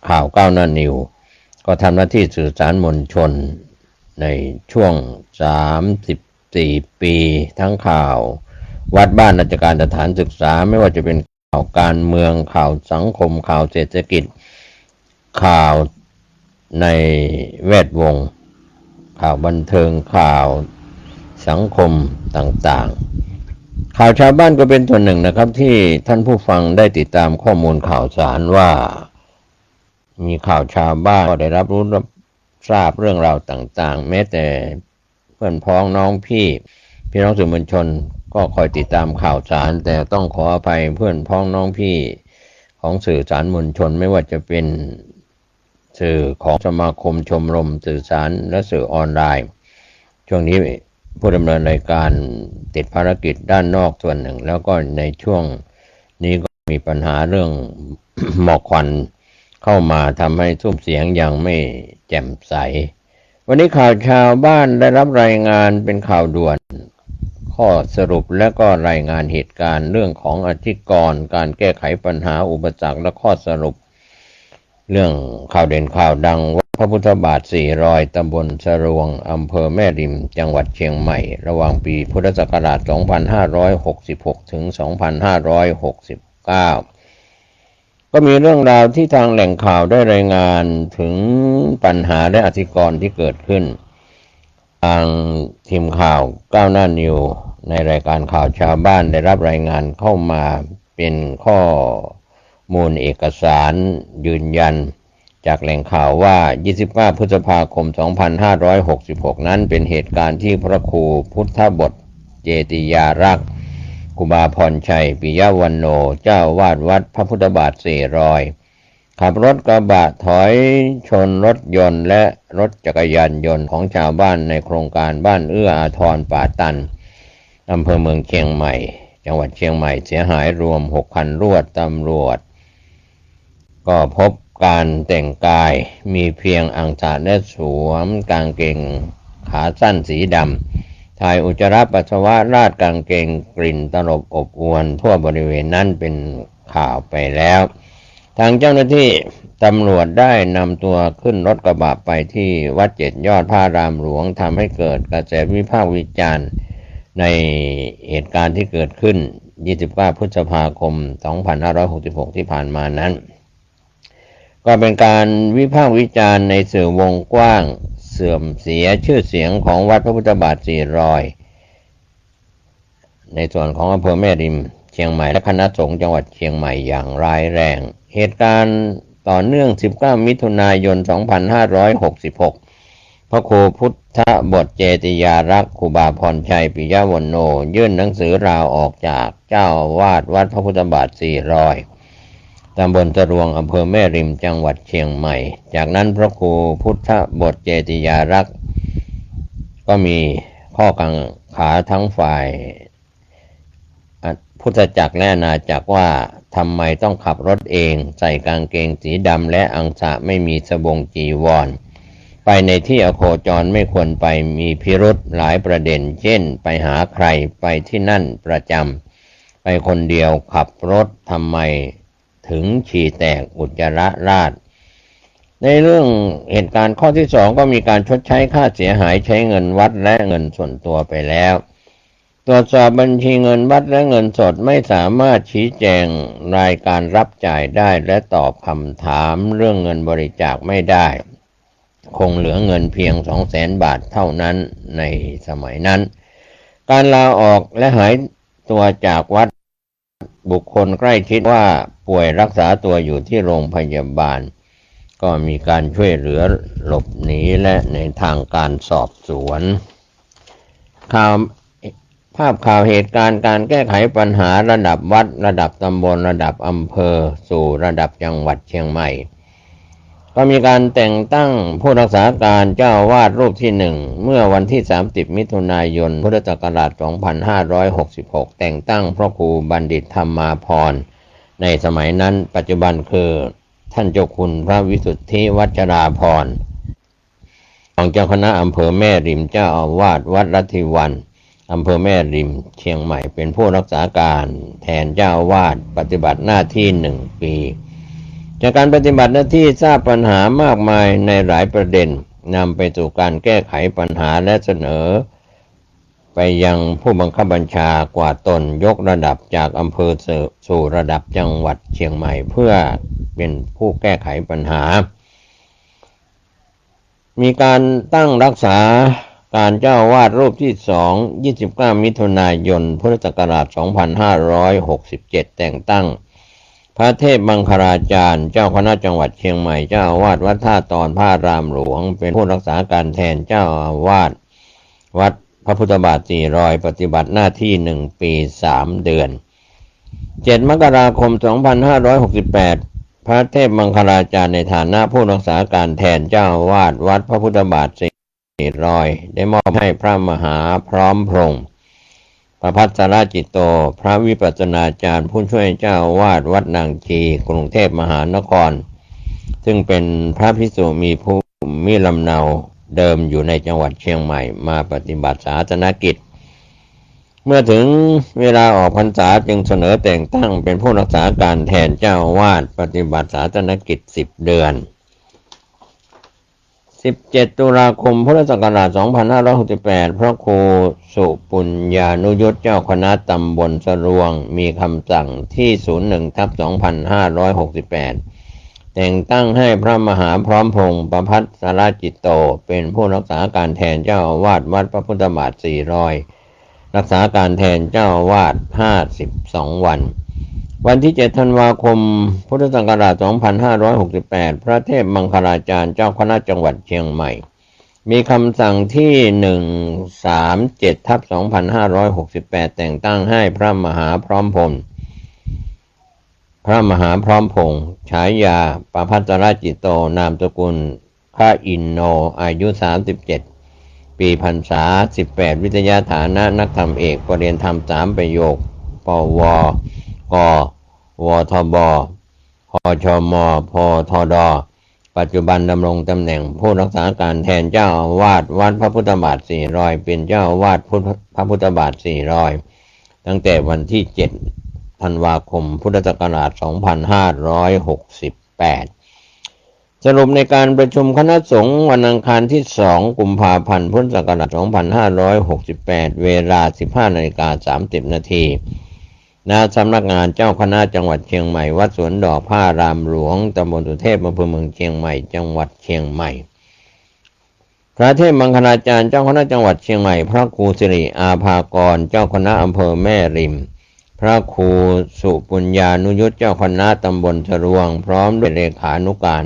ข่าวก้าวหน้านิวก็ทำหน้าที่สื่อสารมวลชนในช่วง34 ปีทั้งข่าววัดบ้านราชการสถานศึกษาไม่ว่าจะเป็นข่าวการเมืองข่าวสังคมข่าวเศรษฐกิจข่าวในแวดวงข่าวบันเทิงข่าวสังคมต่างๆข่าวชาวบ้านก็เป็นส่วนหนึ่งนะครับที่ท่านผู้ฟังได้ติดตามข้อมูลข่าวสารว่ามีข่าวชาวบ้านก็ได้รับทราบเรื่องราวต่างๆแม้แต่เพื่อนพ้องน้องพี่น้องสื่อมวลชนก็คอยติดตามข่าวสารแต่ต้องขออภัยเพื่อนพ้องน้องพี่ของสื่อสารมวลชนไม่ว่าจะเป็นสื่อของสมาคมชมรมสื่อสารและสื่อออนไลน์ช่วงนี้ผู้ดำเนินรายการติดภารกิจด้านนอกส่วนหนึ่งแล้วก็ในช่วงนี้ก็มีปัญหาเรื่อง หมอกควันเข้ามาทำให้ซุ้มเสียงยังไม่แจ่มใสวันนี้ข่าวชาวบ้านได้รับรายงานเป็นข่าวด่วนข้อสรุปและก็รายงานเหตุการณ์เรื่องของอธิกรณ์การแก้ไขปัญหาอุปสรรคและข้อสรุปเรื่องข่าวเด่นข่าวดังวัดพระพุทธบาท400ตำบลสะรวงอำเภอแม่ริมจังหวัดเชียงใหม่ระหว่างปีพุทธศักราช2566ถึง2569ก็มีเรื่องราวที่ทางแหล่งข่าวได้รายงานถึงปัญหาและอธิกรณ์ที่เกิดขึ้นทางทีมข่าวก้าวหน้านิวในรายการข่าวชาวบ้านได้รับรายงานเข้ามาเป็นข้อมูลเอกสารยืนยันจากแหล่งข่าวว่า29พฤษภาคม2566นั้นเป็นเหตุการณ์ที่พระครูพุทธบทเจติยารักษ์ครูบาพรชัยปิยวันโนเจ้าวาดวัดพระพุทธบาท400ขับรถกระบะถอยชนรถยนต์และรถจักรยานยนต์ของชาวบ้านในโครงการบ้านเอื้ออาทรป่าตันอำเภอเมืองเชียงใหม่จังหวัดเชียงใหม่เสียหายรวม6คันรวดตำรวจก็พบการแต่งกายมีเพียงอังสะและสวมกางเกงขาสั้นสีดำถ่ายอุจจาระปัสสาวะราดกางเกงกลิ่นตลบอบอวนทั่วบริเวณนั้นเป็นข่าวไปแล้วทางเจ้าหน้าที่ตำรวจได้นำตัวขึ้นรถกระบะไปที่วัด7 ยอดพระอารามหลวงทำให้เกิดกระแสวิพากษ์วิจารณ์ในเหตุการณ์ที่เกิดขึ้น29พฤษภาคม2566ที่ผ่านมานั้นก็เป็นการวิพากษ์วิจารณ์ในสื่อวงกว้างเสื่อมเสียชื่อเสียงของวัดพระพุทธบาท400ในส่วนของอำเภอแม่ริมเชียงใหม่และคณะสงฆ์จังหวัดเชียงใหม่อย่างร้ายแรงเหตุการณ์ต่อเนื่อง19มิถุนายน2566พระครูพุทธบทเจติยารักษ์ครูบาพรชัยปิยวันโนยื่นหนังสือลาออกจากเจ้าอาวาสวัดพระพุทธบาท400ตำบลสะรวงอำเภอแม่ริมจังหวัดเชียงใหม่จากนั้นพระครูพุทธบทเจติยารักษ์ก็มีข้อกังขาทั้งฝ่ายพุทธจักรและอาณาจักรว่าทำไมต้องขับรถเองใส่กางเกงสีดำและอังสะไม่มีสบงจีวรไปในที่อโคจรไม่ควรไปมีพิรุธหลายประเด็นเช่นไปหาใครไปที่นั่นประจำไปคนเดียวขับรถทำไมถึงฉี่แตกอุจจาระราดในเรื่องเหตุการณ์ข้อที่2ก็มีการชดใช้ค่าเสียหายใช้เงินวัดและเงินส่วนตัวไปแล้วตรวจสอบบัญชีเงินวัดและเงินสดไม่สามารถชี้แจงรายการรับจ่ายได้และตอบคำถามเรื่องเงินบริจาคไม่ได้คงเหลือเงินเพียง 200,000 บาทเท่านั้นในสมัยนั้นการลาออกและหายตัวจากวัดบุคคลใกล้ชิดว่าป่วยรักษาตัวอยู่ที่โรงพยาบาลก็มีการช่วยเหลือหลบหนีและในทางการสอบสวนภาพข่าวเหตุการณ์การแก้ไขปัญหาระดับวัดระดับตำบลระดับอำเภอสู่ระดับจังหวัดเชียงใหม่ก็มีการแต่งตั้งผู้รักษาการเจ้าอาวาสรูปที่1เมื่อวันที่30มิถุนายนพุทธศักราช2566แต่งตั้งพระครูบัณฑิตธรรมาภรณ์ในสมัยนั้นปัจจุบันคือท่านเจ้าคุณพระวิสุทธิวัชราภรณ์ของเจ้าคณะอำเภอแม่ริมเจ้าอาวาสวัดรัตถิวันอำเภอแม่ริมเชียงใหม่เป็นผู้รักษาการแทนเจ้าอาวาสปฏิบัติหน้าที่1 ปีจ จากการปฏิบัติหน้าที่ทราบปัญหามากมายในหลายประเด็นนำไปสู่การแก้ไขปัญหาและเสนอไปยังผู้บังคับบัญชากว่าตนยกระดับจากอำเภอสู่ระดับจังหวัดเชียงใหม่เพื่อเป็นผู้แก้ไขปัญหามีการตั้งรักษาการเจ้าวาดรูปที่29 มิถุนายน พุทธศักราช 2567 แต่งตั้งพระเทพมังคลาจารย์เจ้าคณะจังหวัดเชียงใหม่เจ้าอาวาสวัดท่าตอนพระรามหลวงเป็นผู้รักษาการแทนเจ้าอาวาสวัดพระพุทธบาท400ปฏิบัติหน้าที่1 ปี 3 เดือน7 มกราคม 2568 พระเทพมังคลาจารย์ในฐานะผู้รักษาการแทนเจ้าอาวาสวัดพระพุทธบาท400ได้มอบให้พระมหาพร้อมพงษ์ประภัสรจิตโตพระวิปัสสนาจารย์ผู้ช่วยเจ้าอาวาสวัดนางชีกรุงเทพมหานครซึ่งเป็นพระภิกษุมีภูมิลำเนาเดิมอยู่ในจังหวัดเชียงใหม่มาปฏิบัติศาสนกิจเมื่อถึงเวลาออกพรรษาจึงเสนอแต่งตั้งเป็นผู้รักษาการแทนเจ้าอาวาสปฏิบัติศาสนกิจ10 เดือน17 ตุลาคม พุทธศักราช 2568 พระครูสุปุญญานุยุตเจ้าคณะตำบลสรวงมีคำสั่งที่ 01/2568 แต่งตั้งให้พระมหาพร้อมพงษ์ประภัสสรจิตโตเป็นผู้รักษาการแทนเจ้าอาวาสวัดพระพุทธบาท400รักษาการแทนเจ้าอาวาส52 วันที่ 7 ธันวาคม พุทธศักราช 2568 พระเทพมังคลาจารย์เจ้าคณะจังหวัดเชียงใหม่มีคำสั่งที่ 137/2568 แต่งตั้งให้พระมหาพร้อมพงษ์ฉายาประภัสสรจิตโตนามสกุลข้าอินโนอายุ37 ปีพรรษา18วิทยาฐานะนักธรรมเอกปรริญญาธรรม3 ประโยคปวกวทบพชมพทดปัจจุบันดำรงตำแหน่งผู้รักษาการแทนเจ้าอาวาสวัดพระพุทธบาท400เป็นเจ้าอาวาสพระพุทธบาท400ตั้งแต่วันที่7 ธันวาคม พุทธศักราช 2568 สรุปในการประชุมคณะสงฆ์วันอังคารที่ 2 กุมภาพันธ์ พุทธศักราช 2568 เวลา 15:30 นาทีณสำนักงานเจ้าคณะจังหวัดเชียงใหม่วัดสวนดอกพระรามหลวงตำบลสุเทพอำเภอเมืองเชียงใหม่จังหวัดเชียงใหม่พระเทพมังคลาจารย์เจ้าคณะจังหวัดเชียงใหม่พระครูสิริอาภากรเจ้าคณะอำเภอแม่ริมพระครูสุปุญญานุยุตเจ้าคณะตำบลสรวงพร้อมด้วยเลขานุการ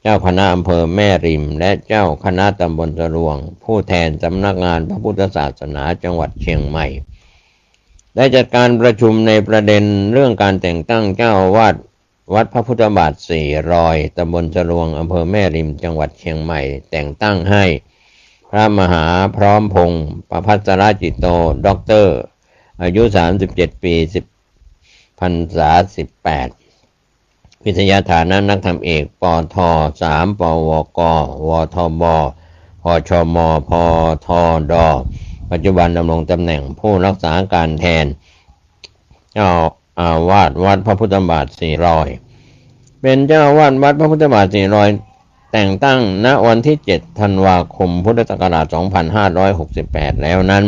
เจ้าคณะอำเภอแม่ริมและเจ้าคณะตำบลสรวงผู้แทนสำนักงานพระพุทธศาสนาจังหวัดเชียงใหม่ได้จัดการประชุมในประเด็นเรื่องการแต่งตั้งเจ้าอาวาสวัดพระพุทธบาท400ตำบลสรวงอำเภอแม่ริมจังหวัดเชียงใหม่แต่งตั้งให้พระมหาพร้อมพงษ์ประภัสสรจิตโตด็อกเตอร์อายุ37 ปี10 พรรษา18วิทยาฐานะนักธรรมเอกปท3 ปวกวทบพชมพทดปัจจุบันดำรงตำแหน่งผู้รักษาการแทนเจ้าอาวาสวัดพระพุทธบาท400เป็นเจ้าอาวาสวัดพระพุทธบาท400แต่งตั้งณวันที่ 7 ธันวาคม พุทธศักราช 2568 แล้วนั้น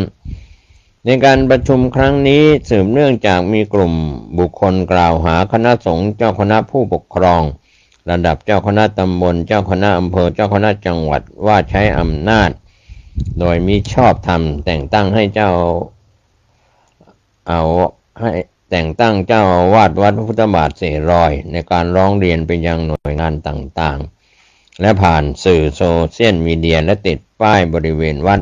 ในการประชุมครั้งนี้สืบเนื่องจากมีกลุ่มบุคคลกล่าวหาคณะสงฆ์เจ้าคณะผู้ปกครองระดับเจ้าคณะตำบลเจ้าคณะอำเภอเจ้าคณะจังหวัดว่าใช้อำนาจโดยมิชอบธรรมแต่งตั้งให้แต่งตั้งเจ้าอาวาสวัดพระพุทธบาท400ในการร้องเรียนไปยังหน่วยงานต่างๆและผ่านสื่อโซเชียลมีเดียและติดป้ายบริเวณวัด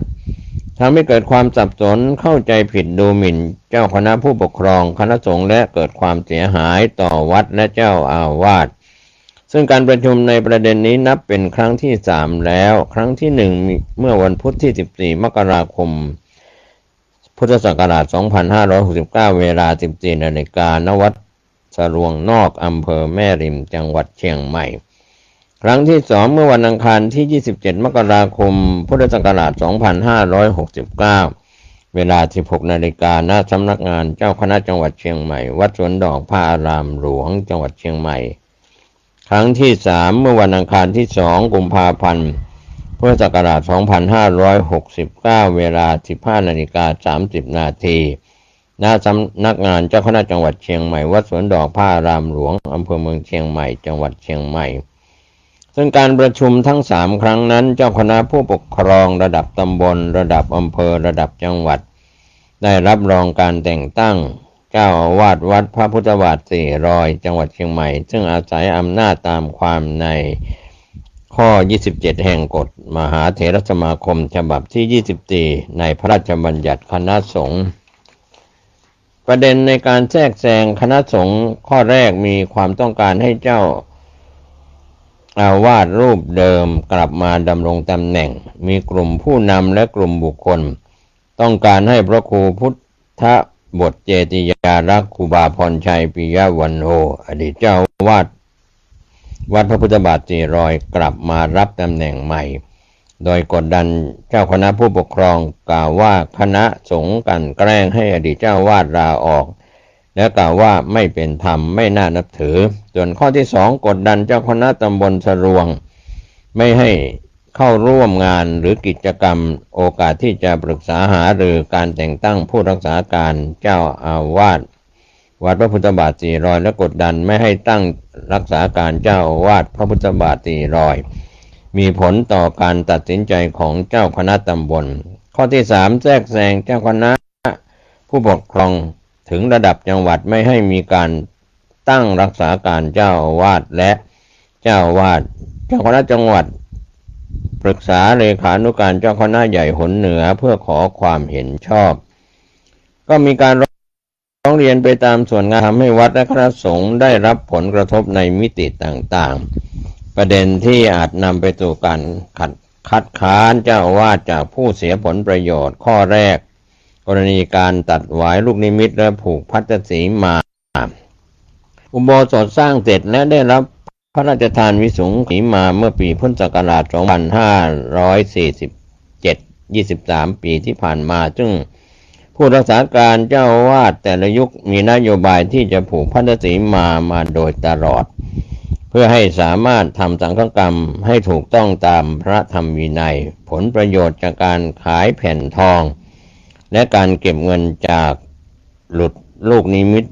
ทำให้เกิดความสับสนเข้าใจผิดดูหมิ่นเจ้าคณะผู้ปกครองคณะสงฆ์และเกิดความเสียหายต่อวัดและเจ้าอาวาสซึ่งการประชุมในประเด็นนี้นับเป็นครั้งที่3แล้วครั้งที่1เมื่อวันพุธที่14 มกราคม พุทธศักราช 2569 เวลา 14 นาฬิกา ณ วัดสรวงนอกอำเภอแม่ริมจังหวัดเชียงใหม่ครั้งที่2เมื่อวันอังคารที่ 27 มกราคม พุทธศักราช 2569 เวลา 16 นาฬิกา ณ สำนักงานเจ้าคณะจังหวัดเชียงใหม่วัดสวนดอกพระอารามหลวงจังหวัดเชียงใหม่ ครั้งที่3เมื่อวันอังคารที่2กุมภาพันธ์พุทธศักราช2569เวลา 15:30 นาทีณสำนักงานเจ้าคณะจังหวัดเชียงใหม่วัดสวนดอกผ้ารามหลวงอำเภอเมืองเชียงใหม่จังหวัดเชียงใหม่ซึ่งการประชุมทั้ง3ครั้งนั้นเจ้าคณะผู้ปกครองระดับตำบลระดับอำเภอระดับจังหวัดได้รับรองการแต่งตั้งเจ้าอาวาสวัดพระพุทธบาท400จังหวัดเชียงใหม่ซึ่งอาศัยอำนาจตามความในข้อ27แห่งกฎมหาเถรสมาคมฉบับที่24ในพระราชบัญญัติคณะสงฆ์ประเด็นในการแทรกแซงคณะสงฆ์ข้อแรกมีความต้องการให้เจ้าอาวาสรูปเดิมกลับมาดำรงตำแหน่งมีกลุ่มผู้นำและกลุ่มบุคคลต้องการให้พระครูพุทธบทเจติยารักษ์ครูบาพรชัยปิยวันโนอดีตเจ้าอาวาสวัดพระพุทธบาท400กลับมารับตำแหน่งใหม่โดยกดดันเจ้าคณะผู้ปกครองกล่าวว่าคณะสงฆ์กลั่นแกล้งให้อดีตเจ้าอาวาสลาออกและกล่าวว่าไม่เป็นธรรมไม่น่านับถือส่วนข้อที่2กดดันเจ้าคณะตำบลสรวงไม่ให้เข้าร่วมงานหรือกิจกรรมโอกาสที่จะปรึกษาหารือการแต่งตั้งผู้รักษาการเจ้าอาวาสวัดพระพุทธบาท400และกดดันไม่ให้ตั้งรักษาการเจ้าอาวาสพระพุทธบาท400มีผลต่อการตัดสินใจของเจ้าคณะตำบลข้อที่3แทรกแซงเจ้าคณะผู้ปกครองถึงระดับจังหวัดไม่ให้มีการตั้งรักษาการเจ้าอาวาสและเจ้าอาวาสเจ้าคณะจังหวัดปรึกษาเลขานุการเจ้าคณะใหญ่หนเหนือเพื่อขอความเห็นชอบก็มีการร้องเรียนไปตามส่วนงานทำให้วัดและคณะสงฆ์ได้รับผลกระทบในมิติต่างๆประเด็นที่อาจนำไปสู่การคัดค้านเจ้าอาวาสจากผู้เสียผลประโยชน์ข้อแรกกรณีการตัดหวายลูกนิมิตและผูกพัทสีมาอุโบสถสร้างเสร็จและได้รับพระราชทานวิสุงสีมาเมื่อปีพุทธศักราช2547 23 ปีที่ผ่านมาซึ่งผู้รักษาการเจ้าอาวาสแต่ละยุคมีนโยบายที่จะผูกพัทสีมาโดยตลอดเพื่อให้สามารถทำสังฆกรรมให้ถูกต้องตามพระธรรมวินัยผลประโยชน์จากการขายแผ่นทองและการเก็บเงินจากหลุดลูกนิมิต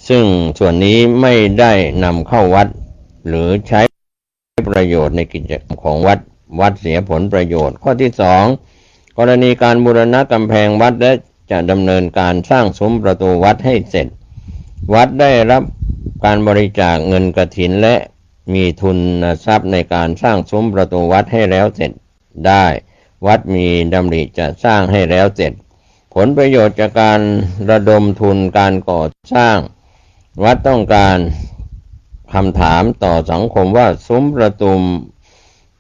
ซึ่งส่วนนี้ไม่ได้นำเข้าวัดหรือใช้ประโยชน์ในกิจกรรมของวัดเสียผลประโยชน์ข้อที่2กรณีการบูรณะกำแพงวัดและจะดำเนินการสร้างซุ้มประตูวัดให้เสร็จวัดได้รับการบริจาคเงินกฐินและมีทุนทรัพย์ในการสร้างซุ้มประตูวัดให้แล้วเสร็จได้วัดมีดำริจะสร้างให้แล้วเสร็จผลประโยชน์จากการระดมทุนการก่อสร้างวัดต้องการคำถามต่อสังคมว่าซุ้มประตู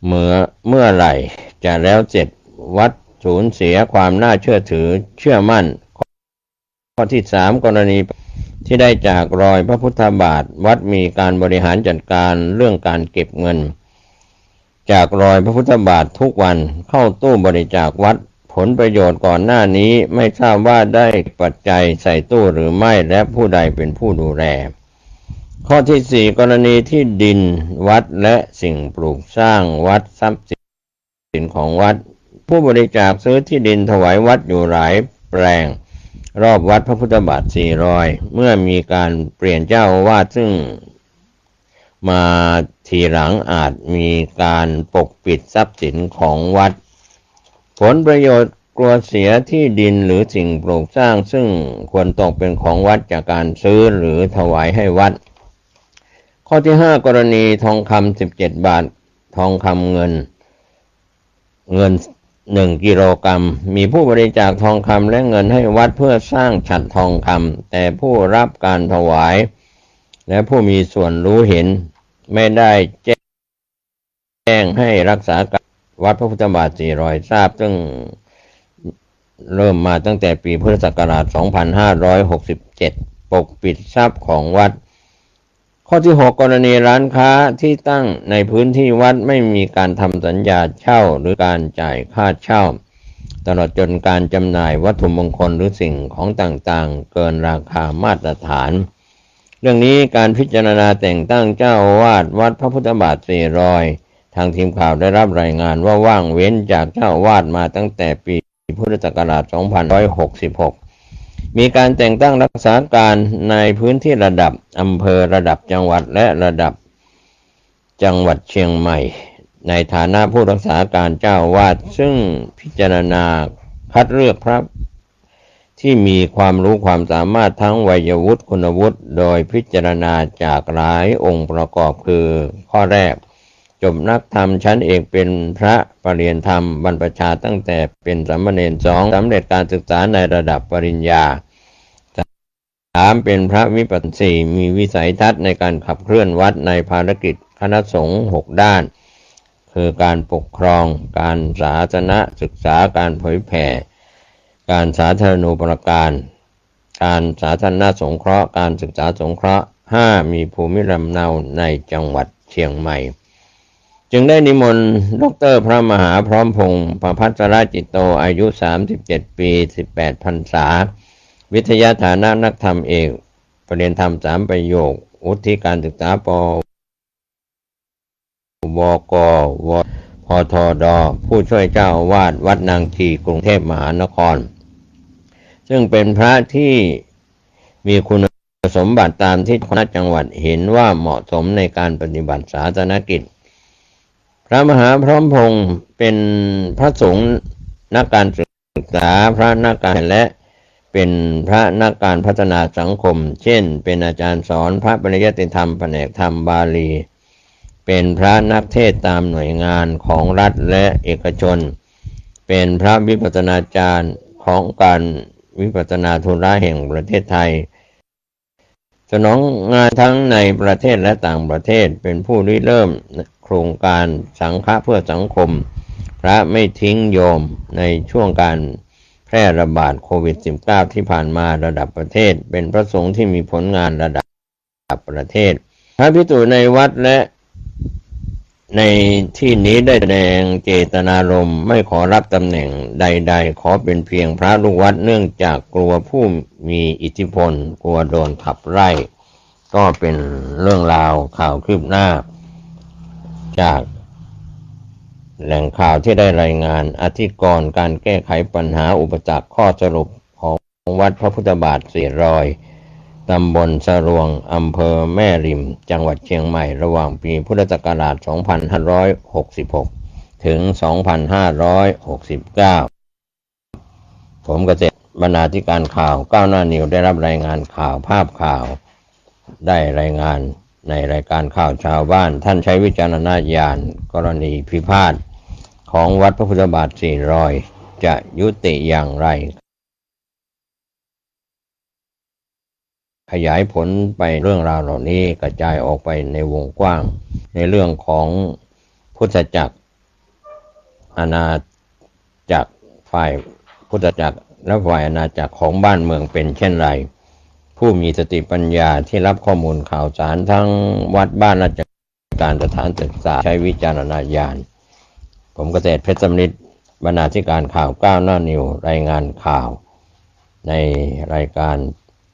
เมื่อไหร่จะแล้วเสร็จวัดสูญเสียความน่าเชื่อถือเชื่อมั่นข้อที่3กรณีที่ได้จากรอยพระพุทธบาทวัดมีการบริหารจัดการเรื่องการเก็บเงินจากรอยพระพุทธบาททุกวันเข้าตู้บริจาควัดผลประโยชน์ก่อนหน้านี้ไม่ทราบว่าได้ปัจจัยใส่ตู้หรือไม่และผู้ใดเป็นผู้ดูแลข้อที่4กรณีที่ดินวัดและสิ่งปลูกสร้างวัดทรัพย์สินของวัดผู้บริจาคซื้อที่ดินถวายวัดอยู่หลายแปลงรอบวัดพระพุทธบาท400เมื่อมีการเปลี่ยนเจ้าอาวาสซึ่งมาทีหลังอาจมีการปกปิดทรัพย์สินของวัดผลประโยชน์กลัวเสียที่ดินหรือสิ่งปลูกสร้างซึ่งควรตกเป็นของวัดจากการซื้อหรือถวายให้วัดข้อที่5กรณีทองคำ17 บาททองคำเงิน1 กิโลกรัมมีผู้บริจาคทองคำและเงินให้วัดเพื่อสร้างฉัตรทองคำแต่ผู้รับการถวายและผู้มีส่วนรู้เห็นไม่ได้แจ้งให้รักษาการวัดพระพุทธบาท400ทราบซึ่งเริ่มมาตั้งแต่ปีพุทธศักราช2567ปกปิดทรัพย์ของวัดข้อที่6กรณีร้านค้าที่ตั้งในพื้นที่วัดไม่มีการทำสัญญาเช่าหรือการจ่ายค่าเช่าตลอดจนการจำหน่ายวัตถุมงคลหรือสิ่งของต่างๆเกินราคามาตรฐาน รื่องนี้การพิจารณาแต่งตั้งเจ้าอาวาสวัดพระพุทธบาท400ทางทีมข่าวได้รับรายงานว่าว่างเว้นจากเจ้าอาวาสมาตั้งแต่ปีพุทธศักราช 2566 มีการแต่งตั้งรักษาการในพื้นที่ระดับอำเภอระดับจังหวัดและระดับจังหวัดเชียงใหม่ในฐานะผู้รักษาการเจ้าอาวาสซึ่งพิจารณาคัดเลือกพระที่มีความรู้ความสามารถทั้งวัยวุฒิคุณวุฒิโดยพิจารณาจากหลายองค์ประกอบคือข้อแรกจบนักธรรมชั้นเอกเป็นพระปรริญญาธรรมบรรพชาตั้งแต่เป็นสามเณร2สำเร็จการศึกษาในระดับปริญญา3เป็นพระวิปัสสนา4มีวิสัยทัศน์ในการขับเคลื่อนวัดในภารกิจคณะสงฆ์6ด้านคือการปกครองการศาสนศึกษาการเผยแผ่การสาธารณูปการการสาธารณสงเคราะห์การศึกษาสงเคราะห์5มีภูมิลำเนาในจังหวัดเชียงใหม่จึงได้นิมนต์ดร.พระมหาพร้อมพงษ์ประภัสรจิตโตอายุ37ปี18พรรษาวิทยาฐานะนักธรรมเอกปรริญญาธรรม3ประโยควุฒิการศึกษาป.วก.ว.พทด.ผู้ช่วยเจ้าอาวาสวัดนางทีกรุงเทพมหานครซึ่งเป็นพระที่มีคุณสมบัติตามที่คณะจังหวัดเห็นว่าเหมาะสมในการปฏิบัติศาสนกิจพระมหาพร้อมพงษ์เป็นพระสงฆ์นักการศึกษาพระนักการและเป็นพระนักการพัฒนาสังคมเช่นเป็นอาจารย์สอนพระปริยัติธรรมแผนกธรรมบาลีเป็นพระนักเทศน์ตามหน่วยงานของรัฐและเอกชนเป็นพระวิปัสสนาจารย์ของการวิปัสสนาธุระแห่งประเทศไทยสนองงานทั้งในประเทศและต่างประเทศเป็นผู้ริเริ่มโครงการสังฆะเพื่อสังคมพระไม่ทิ้งโยมในช่วงการแพร่ระบาดโควิด -19 ที่ผ่านมาระดับประเทศเป็นพระสงฆ์ที่มีผลงานระดับประเทศพระภิกษุในวัดและในที่นี้ได้แสดงเจตนารมณ์ไม่ขอรับตำแหน่งใดๆขอเป็นเพียงพระลูกวัดเนื่องจากกลัวผู้มีอิทธิพลกลัวโดนขับไล่ก็เป็นเรื่องราวข่าวคืบหน้าจากแหล่งข่าวที่ได้รายงานอธิกรณ์การแก้ไขปัญหาอุปสรรคข้อสรุปของวัดพระพุทธบาท400ตำบลสะรวงอำเภอแม่ริมจังหวัดเชียงใหม่ระหว่างปีพุทธศักราช 2566 ถึง 2569 ผมเกษตรบรรณาธิการข่าวก้าวหน้านิวได้รับรายงานข่าวภาพข่าวได้รายงานในรายการข่าวชาวบ้านท่านใช้วิจารณญาณกรณีพิพาทของวัดพระพุทธบาท400จะยุติอย่างไรขยายผลไปเรื่องราวเหล่านี้กระจายออกไปในวงกว้างในเรื่องของพุทธจักรอาณาจักรฝ่ายพุทธจักรและฝ่ายอาณาจักรของบ้านเมืองเป็นเช่นไรผู้มีสติปัญญาที่รับข้อมูลข่าวสารทั้งวัดบ้านราชการสถานศึกษาใช้วิจารณญาณผมเกษตรเพชรสำริดบรรณาธิการข่าวก้าวหน้านิวรายงานข่าวในรายการ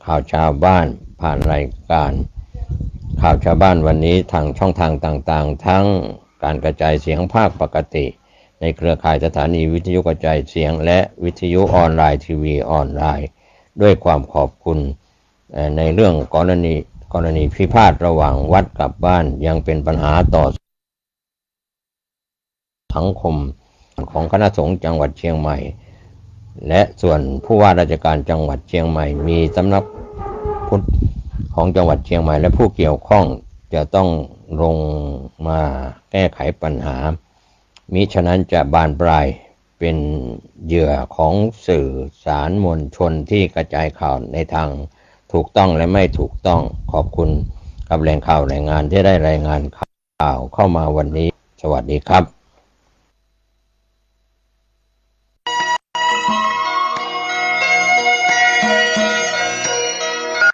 ข่าวชาวบ้านผ่านรายการข่าวชาวบ้านวันนี้ทางช่องทางต่างๆทั้งการกระจายเสียงภาคปกติในเครือข่ายสถานีวิทยุกระจายเสียงและวิทยุออนไลน์ทีวีออนไลน์ด้วยความขอบคุณในเรื่องกรณีพิพาทระหว่างวัดกับบ้านยังเป็นปัญหาต่อสังคมของคณะสงฆ์จังหวัดเชียงใหม่และส่วนผู้ว่าราชการจังหวัดเชียงใหม่มีสำนักพุทธของจังหวัดเชียงใหม่และผู้เกี่ยวข้องจะต้องลงมาแก้ไขปัญหามิฉะนั้นจะบานปลายเป็นเหยื่อของสื่อสารมวลชนที่กระจายข่าวในทางถูกต้องและไม่ถูกต้องขอบคุณกับแหล่งข่าวรายงานที่ได้รายงานข่าวเข้ามาวันนี้สวัสดีครับ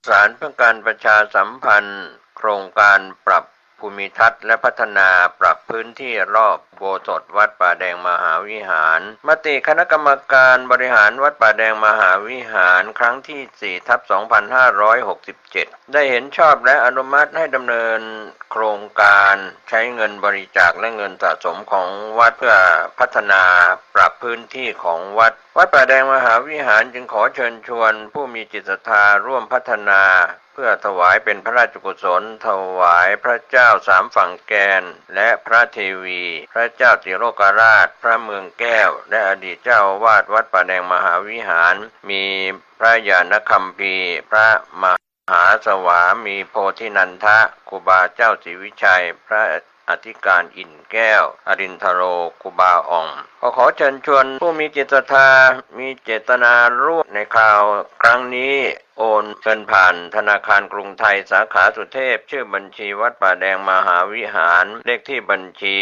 สารเพื่อการประชาสัมพันธ์โครงการปรับ ภูมิทัศน์และพัฒนาปรับพื้นที่รอบอุโบสถวัดป่าแดงมหาวิหารมติคณะกรรมการบริหารวัดป่าแดงมหาวิหารครั้งที่ 4/2567 ได้เห็นชอบและอนุมัติให้ดำเนินโครงการใช้เงินบริจาคและเงินสะสมของวัดเพื่อพัฒนาปรับพื้นที่ของวัดป่าแดงมหาวิหารจึงขอเชิญชวนผู้มีจิตศรัทธาร่วมพัฒนาเพื่อถวายเป็นพระราชกุศลถวายพระเจ้าสามฝั่งแกนและพระเทวีพระเจ้าสิโรกราชพระเมืองแก้วและอดีตเจ้าอาวาสวัดป่าแดงมหาวิหารมีพระญาณคัมภีร์พระมหาสวามีโพธินันทะครูบาเจ้าศรีวิชัยพระอธิการอินแก้วอรินทโรครูบาอ่องขอเชิญชวนผู้มีจิตศรัทธามีเจตนาร่วมในข่าวครั้งนี้โอนเงินผ่านธนาคารกรุงไทยสาขาสุเทพชื่อบัญชีวัดป่าแดงมหาวิหารเลขที่บัญชี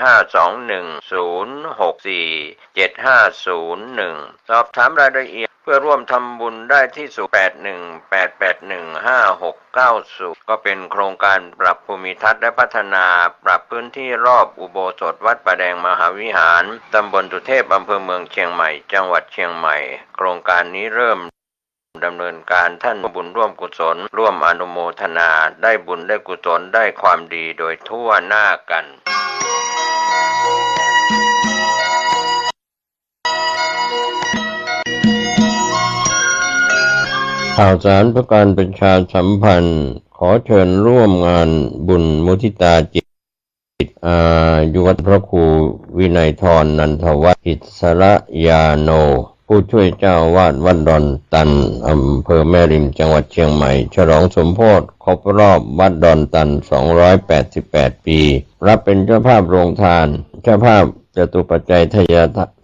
521064750สอบถามรายละเอียดเพื่อร่วมทำบุญได้ที่0818815690ก็เป็นโครงการปรับภูมิทัศน์และพัฒนาปรับพื้นที่รอบอุโบสถวัดป่าแดงมหาวิหารตำบลสุเทพอำเภอเมืองเชียงใหม่จังหวัดเชียงใหม่โครงการนี้เริ่มดำเนินการท่านบุญร่วมกุศลร่วมอนุโมทนาได้บุญได้กุศลได้ความดีโดยทั่วหน้ากันข่าวสารเพื่อการประชาสัมพันธ์ขอเชิญร่วมงานบุญมุทิตาจิตอยู่วัดพระครูวินัยธรนันทวัฒน์อิสระยาโนผู้ช่วยเจ้าวาดวัดดอนตันอำเภอแม่ริมจังหวัดเชียงใหม่ฉลองสมโภชครบรอบวัดดอนตัน288ปีรับเป็นเจ้าภาพโรงทานเจ้าภาพจตุปัจจัยทาย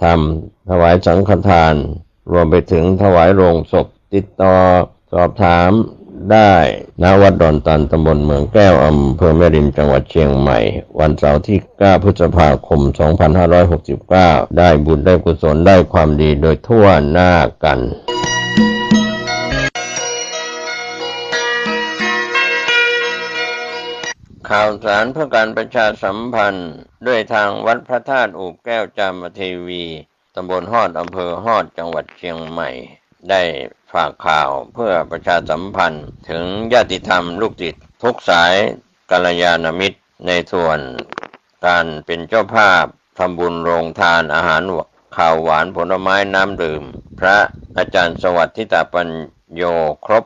ธรรมถวายสังฆทานรวมไปถึงถวายโรงศพติดต่อสอบถามได้ณวัดดอนตันตำบลเมืองแก้วอำเภอแม่ริมจังหวัดเชียงใหม่วันเสาร์ที่9 พฤษภาคม 2569ได้บุญได้กุศลได้ความดีโดยทั่วหน้ากันข่าวสารเพื่อการประชาสัมพันธ์ด้วยทางวัดพระธาตุอู่แก้วจามเทวีตำบลฮอดอำเภอฮอดจังหวัดเชียงใหม่ได้ฝากข่าวเพื่อประชาสัมพันธ์ถึงญาติธรรมลูกศิษย์ทุกสายกัลยาณมิตรในส่วนการเป็นเจ้าภาพทำบุญโรงทานอาหารข้าวหวานผลไม้น้ำดื่มพระอาจารย์สวัสดิ์ทิตาปัญโยครบ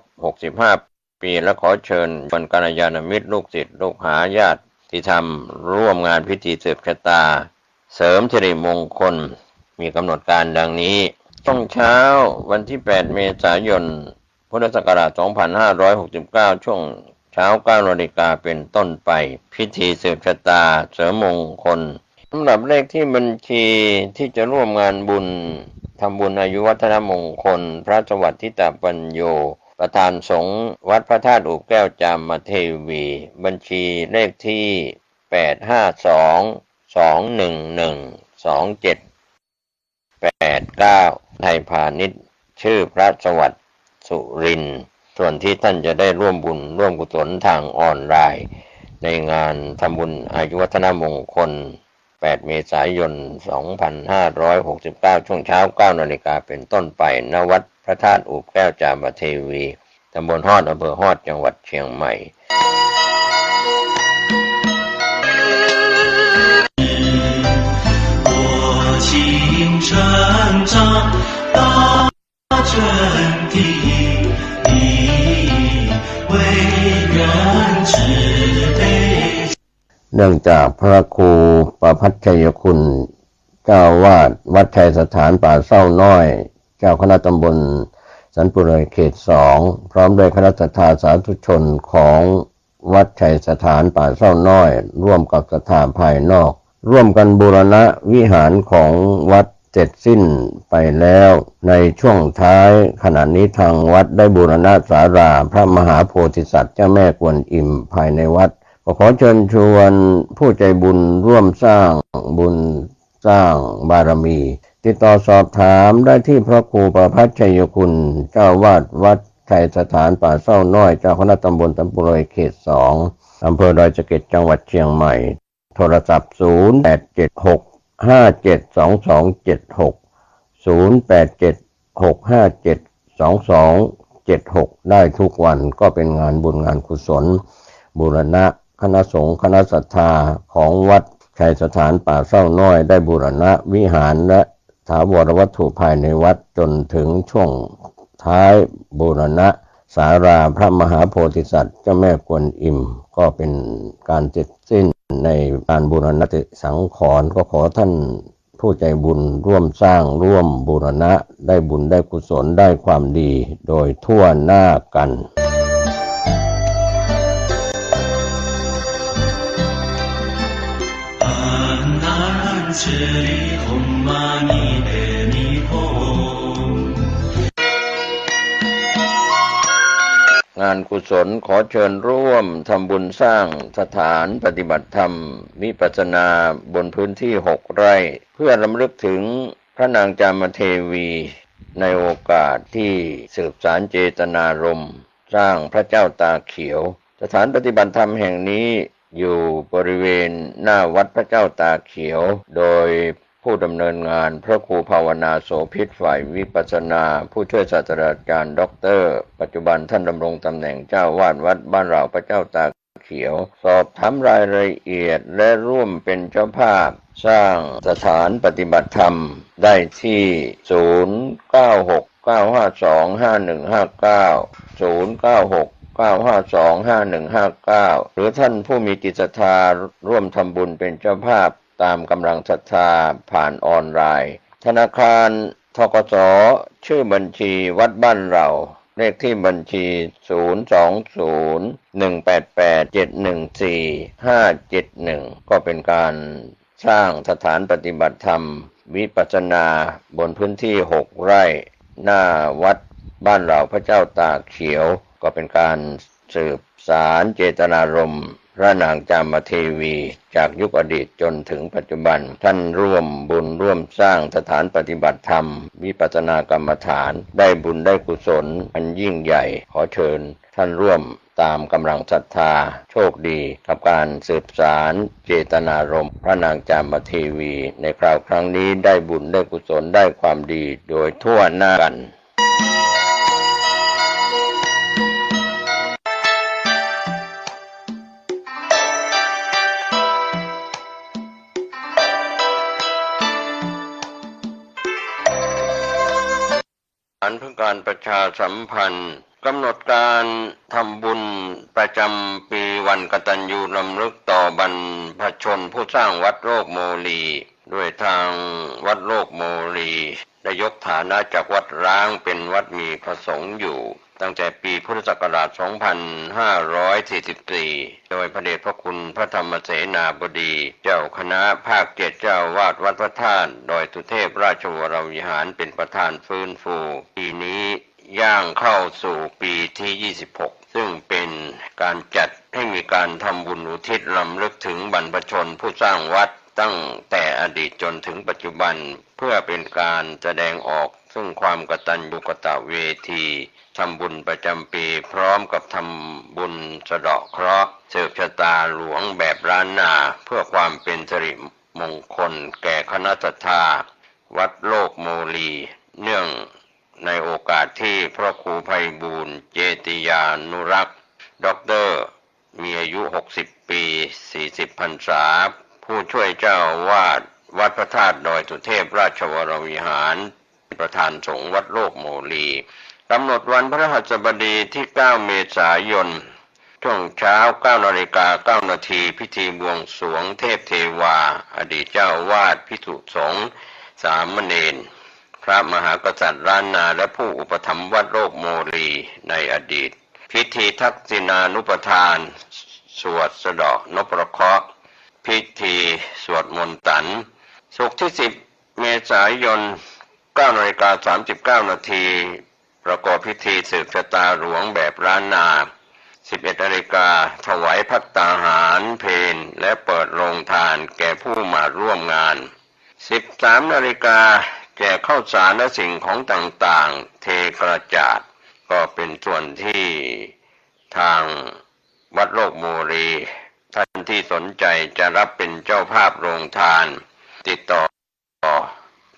65ปีและขอเชิญกัลยาณมิตรลูกศิษย์ลูกหาญาติธรรมร่วมงานพิธีสืบชะตาเสริมสิริมงคลมีกำหนดการดังนี้ช่วงเช้าวันที่8 เมษายน พุทธศักราช 2569 ช่วงเช้า 9 นาฬิกาเป็นต้นไปพิธีสืบชะตาเสริมมงคลสำหรับเลขที่บัญชีที่จะร่วมงานบุญทำบุญอายุวัฒนมงคลพระสวัสดิ์ทิตาปัญโยประธานสงฆ์วัดพระธาตุอู่แก้วจามเทวีบัญชีเลขที่852211278 ไทยพาณิชย์ชื่อพระสวัสดิ์สุรินทร์ส่วนที่ท่านจะได้ร่วมบุญร่วมกุศลทางออนไลน์ในงานทำบุญอายุวัฒนมงคล8 เมษายน 2569 ช่วงเช้า 9 นาฬิกาเป็นต้นไปณวัดพระธาตุอู่แก้วจามเทวีตำบลฮอดอำเภอฮอดจังหวัดเชียงใหม่成长到真谛，为人慈悲。เนื่องจากพระครูประภัชชัยคุณเจ้าวาดวัดชัยสถานป่าเศร้าน้อยเจ้าคณะตำบลสันปุเรเขต2พร้อมด้วยคณะศรัทธาสาธุชนของวัดชัยสถานป่าเศร้าน้อยร่วมกับศรัทธาภายนอกร่วมกันบูรณะวิหารของวัดเสร็จสิ้นไปแล้วในช่วงท้ายขณะนี้ทางวัดได้บูรณะศาลาพระมหาโพธิสัตว์เจ้าแม่กวนอิมภายในวัดขอเชิญชวนผู้ใจบุญร่วมสร้างบุญสร้างบารมีติดต่อสอบถามได้ที่พระครูประภัชชัยคุณเจ้าวาดวัดชัยสถานป่าเศร้าน้อยเจ้าคณะตำบลสันปุเรเขต2 อำเภอดอยสะเก็ดจังหวัดเชียงใหม่โทรศัพท์0876576227600876572276ได้ทุกวันก็เป็นงานบุญงานกุศลบูรณะคณะสงฆ์คณะศรัทธาของวัดชัยสถานป่าเศร้าน้อยได้บูรณะวิหารและถาวรวัตถุภายในวัดจนถึงช่วงท้ายบูรณะศาลาพระมหาโพธิสัตว์เจ้าแม่กวนอิมก็เป็นการเสร็จสิ้นในการบูรณะสังขรณ์ก็ขอท่านผู้ใจบุญร่วมสร้างร่วมบูรณะได้บุญได้กุศลได้ความดีโดยทั่วหน้ากันงานกุศลขอเชิญร่วมทำบุญสร้างสถานปฏิบัติธรรมวิปัสสนาบนพื้นที่6 ไร่เพื่อรำลึกถึงพระนางจามเทวีในโอกาสที่สืบสานเจตนารมณ์สร้างพระเจ้าตาเขียวสถานปฏิบัติธรรมแห่งนี้อยู่บริเวณหน้าวัดพระเจ้าตาเขียวโดยผู้ดำเนินงานพระครูภาวนาโสภิตฝ่ายวิปัสสนาผู้ช่วยศาสตราจารย์ด็อกเตอร์ปัจจุบันท่านดำรงตำแหน่งเจ้าวาดวัดบ้านเราพระเจ้าตาเขียวสอบถามรายละเอียดและร่วมเป็นเจ้าภาพสร้างสถานปฏิบัติธรรมได้ที่0969525159 หรือท่านผู้มีจิตศรัทธาร่วมทำบุญเป็นเจ้าภาพตามกำลังศรัทธาผ่านออนไลน์ธนาคารธกส.ชื่อบัญชีวัดบ้านเราเลขที่บัญชี020188714-571ก็เป็นการสร้างสถานปฏิบัติธรรมวิปัสสนาบนพื้นที่6 ไร่หน้าวัดบ้านเราพระเจ้าตากเขียวก็เป็นการสืบสานเจตนารมณ์พระนางจามเทวีจากยุคอดีตจนถึงปัจจุบันท่านร่วมบุญร่วมสร้างสถานปฏิบัติธรรมวิปัสสนากรรมฐานได้บุญได้กุศลอันยิ่งใหญ่ขอเชิญท่านร่วมตามกำลังศรัทธาโชคดีกับการสืบสานเจตนารมณ์พระนางจามเทวีในคราวครั้งนี้ได้บุญได้กุศลได้ความดีโดยทั่วหน้ากันเพื่อการประชาสัมพันธ์กำหนดการทำบุญประจำปีวันกตัญญูรำลึกต่อบรรพชนผู้สร้างวัดโลกโมลีด้วยทางวัดโลกโมลีได้ยกฐานะจากวัดร้างเป็นวัดมีพระสงฆ์อยู่ตั้งแต่ปีพุทธศักราช 2544 โดยพระเดชพระคุณพระธรรมเสนาบดีเจ้าคณะภาค7เจ้าวาดวัดพระธาตุดอยสุเทพราชวรวิหารเป็นประธานฟื้นฟูปีนี้ย่างเข้าสู่ปีที่ 26 ซึ่งเป็นการจัดให้มีการทำบุญอุทิศรำลึกถึงบรรพชนผู้สร้างวัดตั้งแต่อดีตจนถึงปัจจุบันเพื่อเป็นการแสดงออกซึ่งความกตัญญูกตเวทีทำบุญประจำปีพร้อมกับทำบุญสะเดาะเคราะห์สืบชะตาหลวงแบบล้านนาเพื่อความเป็นสิริมงคลแก่คณะศรัทธาวัดโลกโมลีเนื่องในโอกาสที่พระครูไพบูลย์เจติยานุรักษ์ด็อกเตอร์มีอายุ60 ปี40 พรรษาผู้ช่วยเจ้าวาดวัดพระธาตุดอยสุเทพราชวรวิหารประธานสงฆ์วัดโลกโมลีกำหนดวันพฤหัสบดีที่ 9 เมษายนช่วงเช้า 9:09 น.พิธีบวงสรวงเทพเทวาอดีตเจ้าวาดภิกษุสงฆ์สามเณรพระมหากษัตริย์ล้านนาและผู้อุปถัมภ์วัดโลกโมลีในอดีตพิธีทักษิณานุปทานสวดสะเดาะนพเคราะห์พิธีสวดมนต์ตันศุกร์ที่ 10 เมษายน 9:39 น.ประกอบพิธีสืบชะตาหลวงแบบล้านนา 11 นาฬิกาถวายภัตตาหารเพลและเปิดโรงทานแก่ผู้มาร่วมงาน 13 นาฬิกาแจกข้าวสารและสิ่งของต่างๆเทกระจาดก็เป็นส่วนที่ทาง วัดโลกโมรีท่านที่สนใจจะรับเป็นเจ้าภาพโรงทานติดต่อ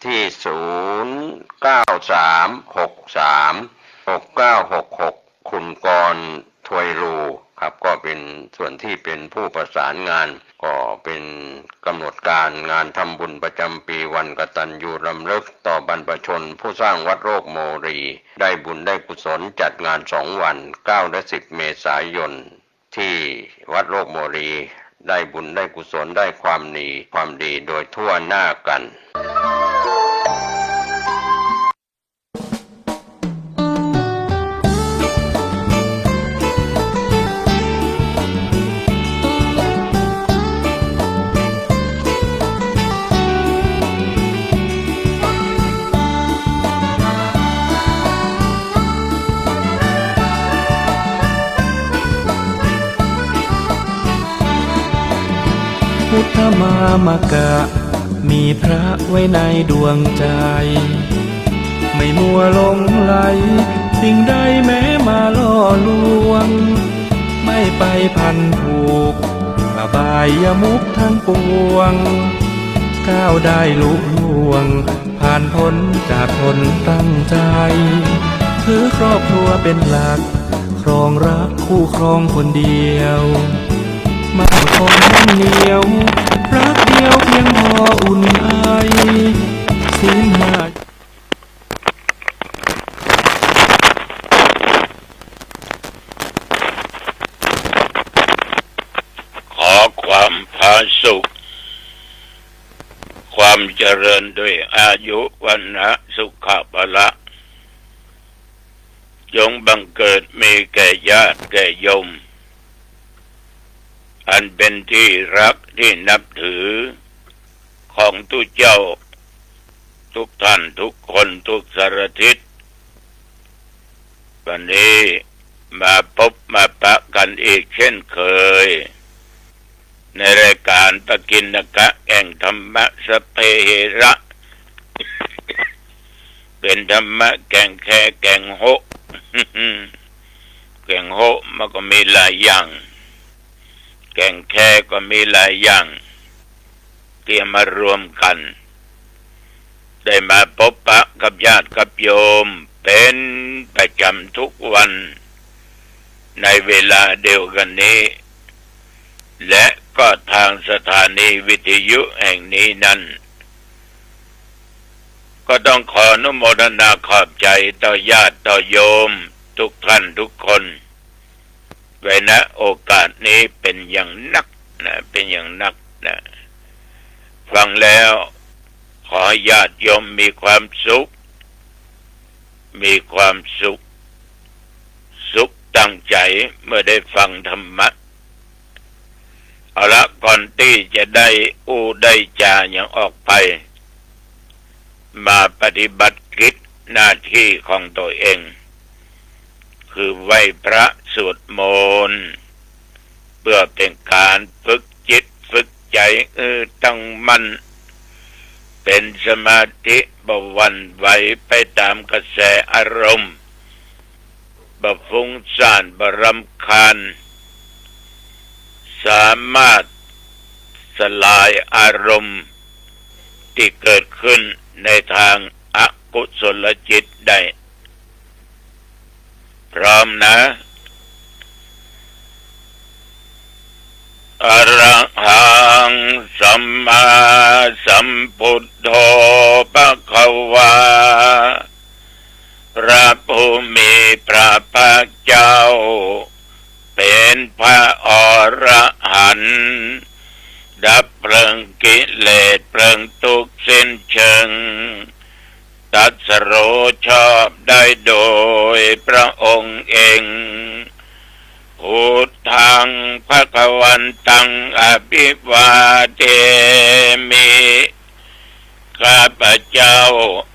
ที่0933636966คุณกรณ์ถวยรูครับก็เป็นส่วนที่เป็นผู้ประสานงานก็เป็นกำหนดการงานทำบุญประจำปีวันกตัญญูรำลึกต่อบรรพชนผู้สร้างวัดโลกโมรีได้บุญได้กุศลจัดงาน2 วัน9 และ 10 เมษายนที่วัดโลกโมรีได้บุญได้กุศลได้ความดีโดยทั่วหน้ากันพุทธมามกะมีพระไว้ในดวงใจไม่มัวหลงไหลสิ่งใดแม้มาล่อลวงไม่ไปพันผูกอบายมุขทั้งปวงก้าวได้ลุล่วงผ่านพ้นจากคนตั้งใจถือครอบครัวเป็นหลักครองรักคู่ครองคนเดียวมั่นคงแน่นเหนียวรักเดียวเพียงพออุ่นไอศีลห้าขอความผาสุกความเจริญด้วยอายุวันนะสุขภาละจงบังเกิดมีแก่ญาติแก่โยมอันเป็นที่รักที่นับถือของทุกเจ้าทุกท่านทุกคนทุกสารทิศวันนี้มาพบมาปะกันอีกเช่นเคยในรายการปกิณกะแห่งธรรมะสเปเหระ เป็นธรรมะแก่งแค่แก่งโห แก่งโหมันก็มีหลายอย่างแก่งแค่ก็มีหลายอย่างที่มารวมกันได้มาพบปะกับญาติกับโยมเป็นประจำทุกวันในเวลาเดียวกันนี้และก็ทางสถานีวิทยุแห่งนี้นั้นก็ต้องขออนุโมทนาขอบใจต่อญาติต่อโยมทุกท่านทุกคนไว้ณโอกาสนี้เป็นอย่างนักนะเป็นอย่างนักนะฟังแล้วขอญาติโยมมีความสุขสุขตั้งใจเมื่อได้ฟังธรรมะเอาละก่อนที่จะได้ได้จาอย่างออกไปมาปฏิบัติกิจหน้าที่ของตัวเองคือไหว้พระสวดมนต์เพื่อเป็นการฝึกจิตฝึกใจตั้งมั่นเป็นสมาธิบ่หวั่นไหวไปตามกระแสอารมณ์บ่ฟุ้งซ่านบ่รำคาญสามารถสลายอารมณ์ที่เกิดขึ้นในทางอกุศลจิตได้พร้อมนะอรหังสัมมาสัมพุทโธภควาพระผู้มีพระภาคเจ้าเป็นพระอรหันต์ดับเพลิงกิเลสเพลิงทุกข์สิ้นเชิงตรัสรู้ชอบได้โดยพระองค์เองพุทธังภวันตังอภิวาเทมิข้าพเจ้า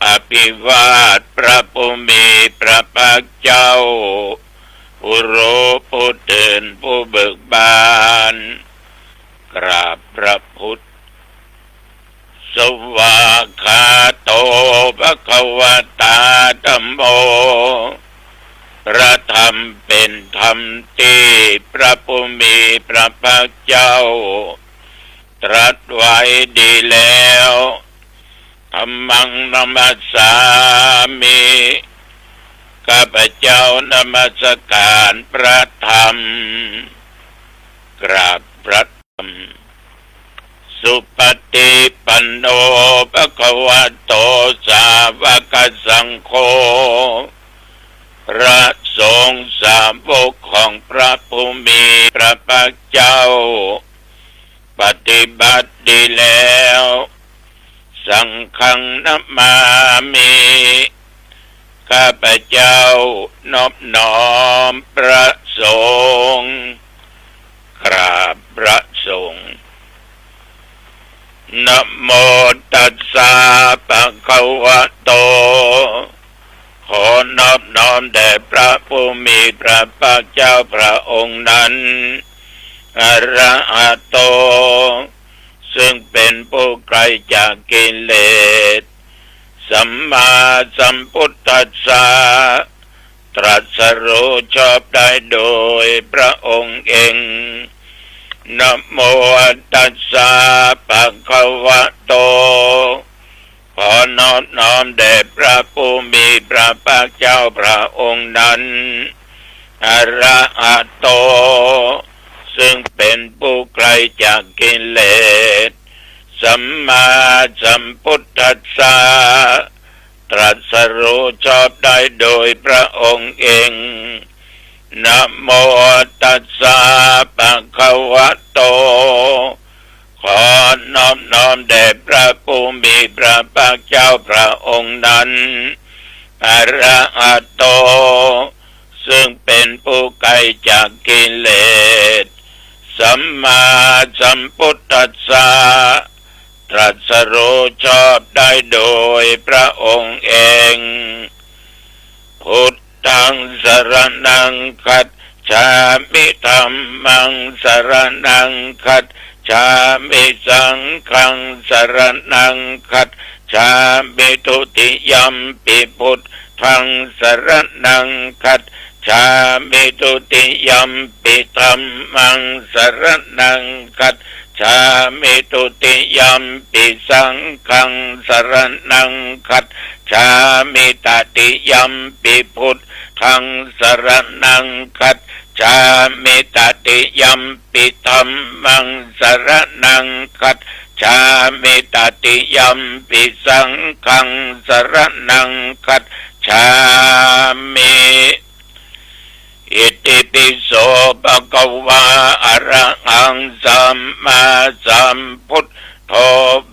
อภิวาทพระผู้มีพระภาคเจ้าผู้รู้ผู้ตื่นผู้เบิกบานกราบพระพุทธสวากขาโตภควตาธัมโม พระธรรมเป็นธรรมที่พระผู้มีพระภาคเจ้าตรัสไว้ดีแล้วธัมมังนัมมัสสามิข้าพเจ้านมัสการพระธรรมกราบพระธรรมสุปฏิปันโนภควโตสาวกสังโฆพระสงฆ์สาวกของพระผู้มีพระภาคเจ้าปฏิบัติดีแล้วสังฆังนัมมามิข้าพเจ้านอบน้อมพระสงฆ์กราบพระสงฆ์นะโมตัสสะภะคะวะโตขอนอบน้อมแด่พระผู้มีพระภาคเจ้าพระองค์นั้นอะระหะโตซึ่งเป็นผู้ไกลจากกิเลสสัมมาสัมพุทธัสสะตรัสรู้ชอบได้โดยพระองค์เองนะโมตัสสะภะคะวะโตขอนอบน้อมแด่พระผู้มีพระภาคเจ้าพระองค์นั้นอะระหะโตซึ่งเป็นผู้ไกลจากกิเลสสัมมาสัมพุทธัสสะตรัสรู้ชอบได้โดยพระองค์เองนะโมตัสสะภะคะวะโตขอนอบน้อมแด่พระผู้มีพระภาคเจ้าพระองค์นั้นอะระหะโตซึ่งเป็นผู้ไกลจากกิเลสสัมมาสัมพุทธัสสะตรัสรู้ชอบได้โดยพระองค์เองพุทธังสรณังคัจฉามิธัมมังสรณังคัจฉามิสังฆังสรณังคัจฉามิทุติยัมปิพุทธังสรณังคัจฉามิทุติยัมปิธัมมังสรณังคัจฉามิทุติยัมปิสังฆังสรณังคัจฉามิตติยัมปิพุทธังสรณังคัจฉามิตติยัมปิธัมมังสรณังคัจฉามิตติยัมปิสังฆังสรณังคัจฉามิอิติปิโสภะคะวะอะระหังสัมมาสัมพุทโธ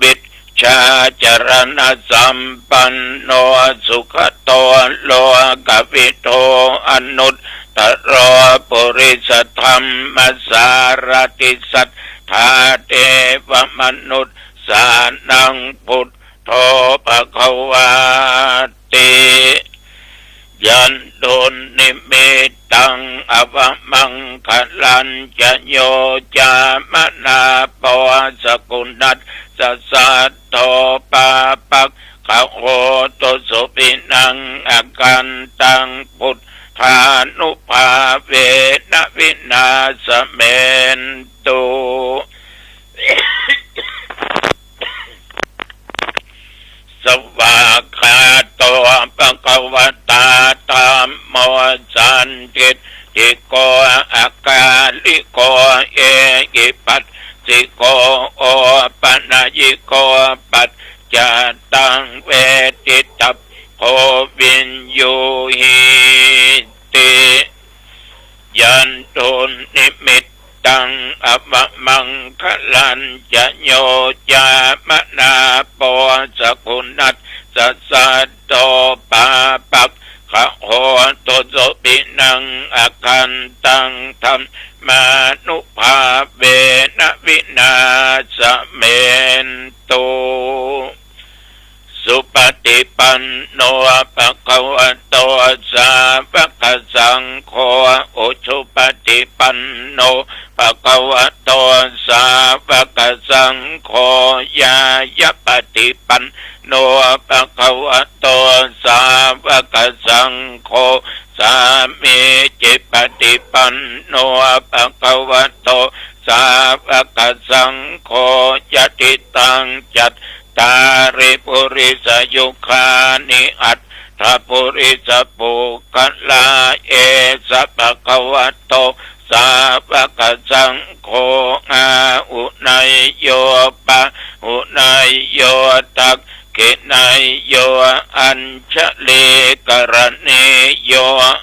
วิชชาจรณะสัมปันโนสุขโตโลกวิโตอนุตตรปุริสธรรมสารติสัทธาเทวมนุษย์สานังพุทโธภะคะวะติยันโดนนิมิตังอวมังคลัญจะโยจามนาปวสกุนัสสะสัตโตปาปักขะโหตุสุปินังอากันตังพุทธานุภาเวนะวินาสเมนตุสวากขาโตภะคะวะตาธัมโมสันติติโกอาการลิโกเอกิปัสสิโกโอปนะยิโกปัจจตังเวทิตัพโพวินยูหิติยันตุนิมิตตังอวมังคลัญจะโยจามนาโปสกุนัสสะสัตโตปาปักขะโหตุสุปินังอาคันตังธัมมานุภาเวนะวินาสเมนตุสุปฏิปันโนภะคะวะโตสาวกสังโฆอุชุปฏิปันโนภ คะวะโตสาวกสังโฆญายปฏิปันโนภะคะวะโตสาวกสังโฆสามีจิปฏิปันโนภะคะวะโตสาวกสังโฆยติตังจัตตาริปุริสยุคานิอัตถปุริสปุกลาเอสะภะคะวะโตสาวกสังโฆอาอุนัยโยปะอุนัยโยตักขินัยโยอัญชลีกรณีโย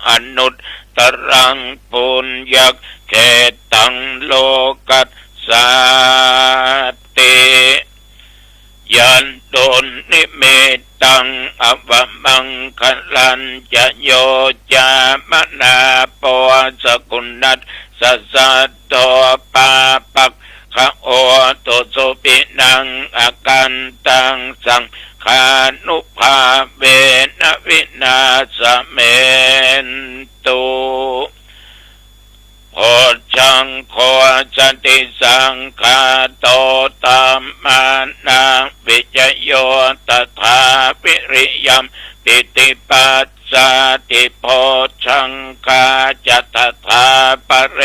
อนุตตรังปุญญักเขตังโลกัสสาติยันโดนนิเมตังอวมังคลันจะโยจามนาปวสกุณัสสัสสะโตปาปักขะโอตุสุปินังอากันตังสังขานุภาเวนะวินาสเมนตุโพชังโคจติสังฆาโตตัมมานาวิจโยตถาปิริยัมปิติปัสสาติโพชังคาจัตถาปะเร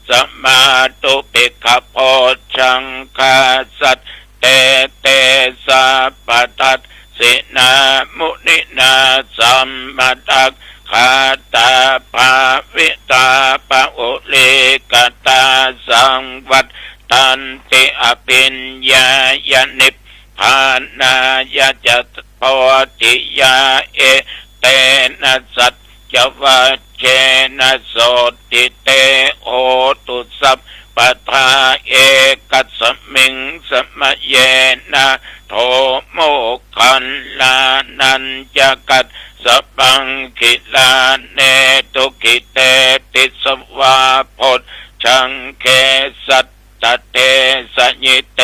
สมาตุปิขโพชังคาสัตเตเตสัพพตัสสินามุนินาสัมมาตักขาตาภาวิตาปะอุเลกตาสังวัตตันติอภิญญายนิพพานายจัตโพธิยาเอเตนะสัจจวัชเชนะโสติเตโหตุสัพปทาเอกัสสมิงสมะเยนะโทโมคันลานันจะกัสสปังคิลาเนตุกิเตติสวาโพชังเคสัตตเตสยิเต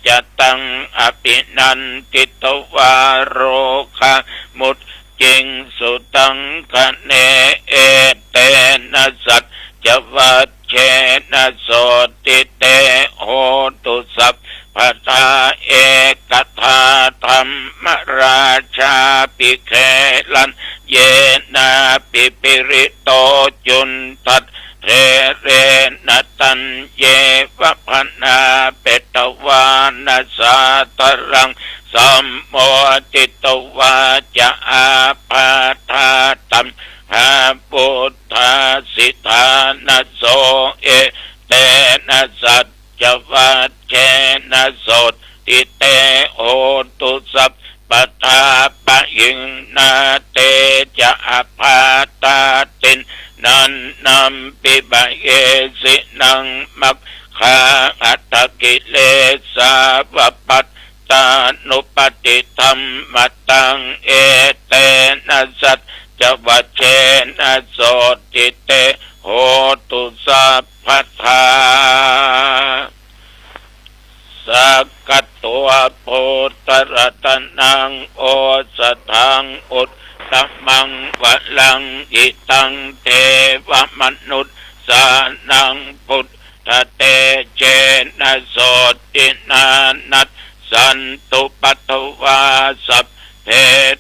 จตังอภินันติตวาโรคะมุตจิงสุตังคะเนเอเตนะสัจจวัชเชนะโสติเตโหตุสัพพทาเอกทาธรรมราชาปิเคลันเยนะปิปิริโตจุนทัตเทเรนตันเยวะพนาเปตวานาสาตรังสัมโมติตวาจะอาปาทาตัมหาปุถธาสิทานะโสเอเตนะสัจจวัชเชนะโสติเตโหตุสัพปทาปะยิงนาเตจะอาปาตาตินนันนัมปิบะเยสินังมักขาอัตตกิเลสาวปัตตานุปติธรรมตังเอเตนะสัจจวัชเชนะโสติเตโหตุสัพพทาสักกัตตัวโพตระตนังโอสถังอุตตมังวะลังอิตังเทวมนุษย์สานังพุทธเตเจนะโสตินานัสสันตุปัตตวาสัพเพ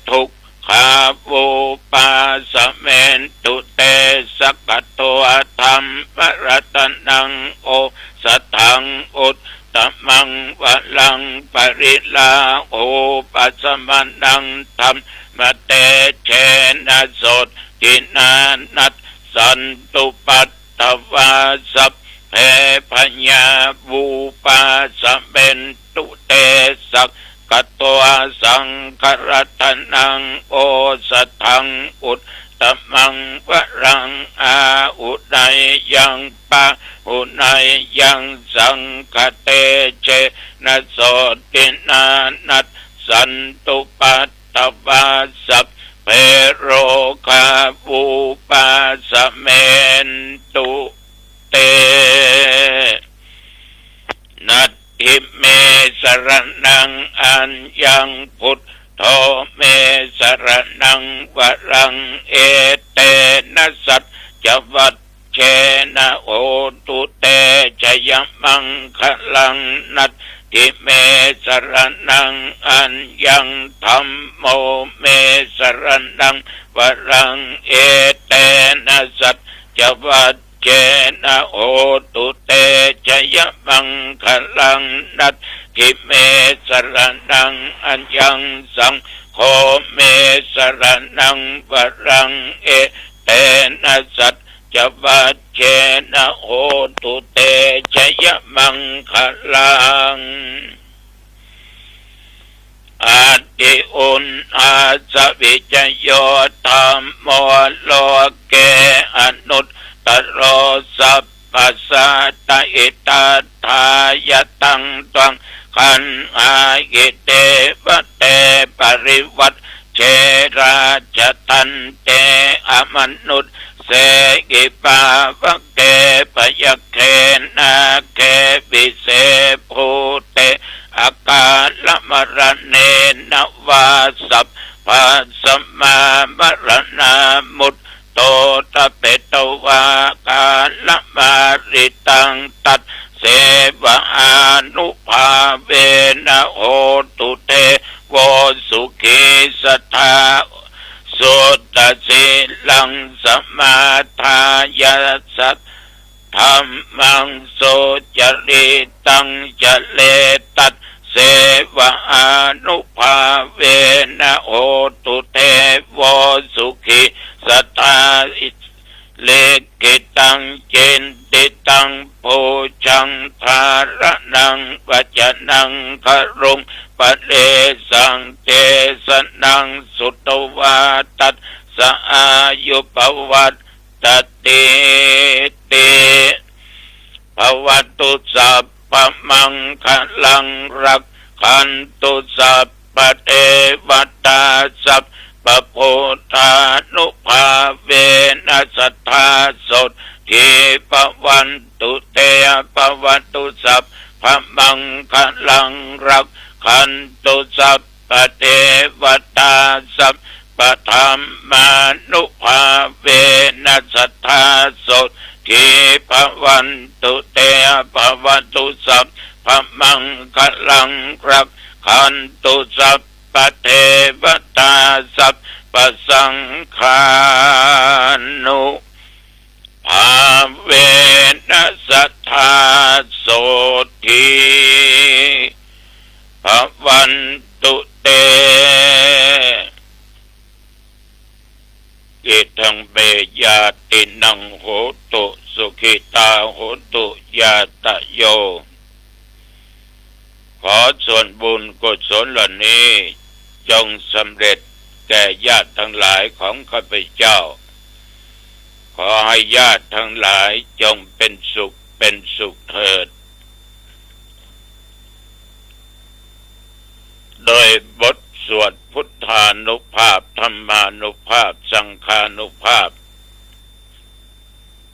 ทุกขาวูปาสเมนตุเตสักกัตตัวธรรมรัตนังโอสถังอุตตมังวะลังปริลาโอปัสมานังธรรมเตเชนะโสตินานัสสันตุปัตตวาสัพเพพญาวูปาสเมนตุเตสักกัตตัวสังครัตนังโอสถังอุตตมังวะรังอาอุนัยยังปะอุนัยยังสังคเตเจนะโสตินานัสสันตุปัตตวาสัพเพโรคาวูปาสเมนตุเตนัตถิเมสรนังอัญญังพุทโธเมสรนังวรังเอเตนะสัจจวัต เชนะโอตุเตชยมังคลังนัตถิเมสรนังอัญญังธัมโมเมสรนังวรังเอเตนะสัจจวัจเจนะโอตุเตชยมังคลังนัตถิเมสรนังอัญญังสังโฆเมสรนังวรังเอเตนะสัจจวัจเจนะโอตุเตชยมังคลังอาติอุนอาสวิจโยธรรมโมโลเกอนุตตโรสัพพสัตตอิตถายตังตังขันอากิเตวะเตปริวัตเชราชตันเตอมนุษเสกิปาวะเกปยเคนาเควิเศภูเตอากาลมรเนนวาสัพพะสมมามรณามุตโตตะเปตวากาลมาริตังตัดเสวะอานุภาเวนะโหตุเตโวสุขีสัทธาสุตตะสิลังสมาทายาสัทธัมมังโสจริตังจเลตัสเสวะอานุภาเวนะโหตุเตโวสุขีสัทธาเลกิตังเจนติตังโพชังทารนังปัจจนังครุงปะเลสังเตสนังสุตวาตัสสะอายุปวัตตติติภวัตุสัพพมังคลังรักขันตุสัพพเทวตาสัพพโพธานุภาเวนัสทธาสดทิปวันตุเตปวัตุสัพพมังคลังรักขันตุสัพพเทวตาสัพพธรรมานุภาเวนัสทธาสดทิปวันตุเตปวัตุสัพพมังคลังรักขันตุสัพพเทวตาสัพพสังฆานุภาเวนัสทธาโสทิภวันตุเตอิทังเบยาตินังโหตุสุขิตาโหตุยาตะโยขอส่วนบุญกุศลเหล่านี้จงสำเร็จแก่ญาติทั้งหลายของข้าพเจ้าขอให้ญาติทั้งหลายจงเป็นสุขเถิดโดยบทสวดพุทธานุภาพธรรมานุภาพสังฆานุภาพ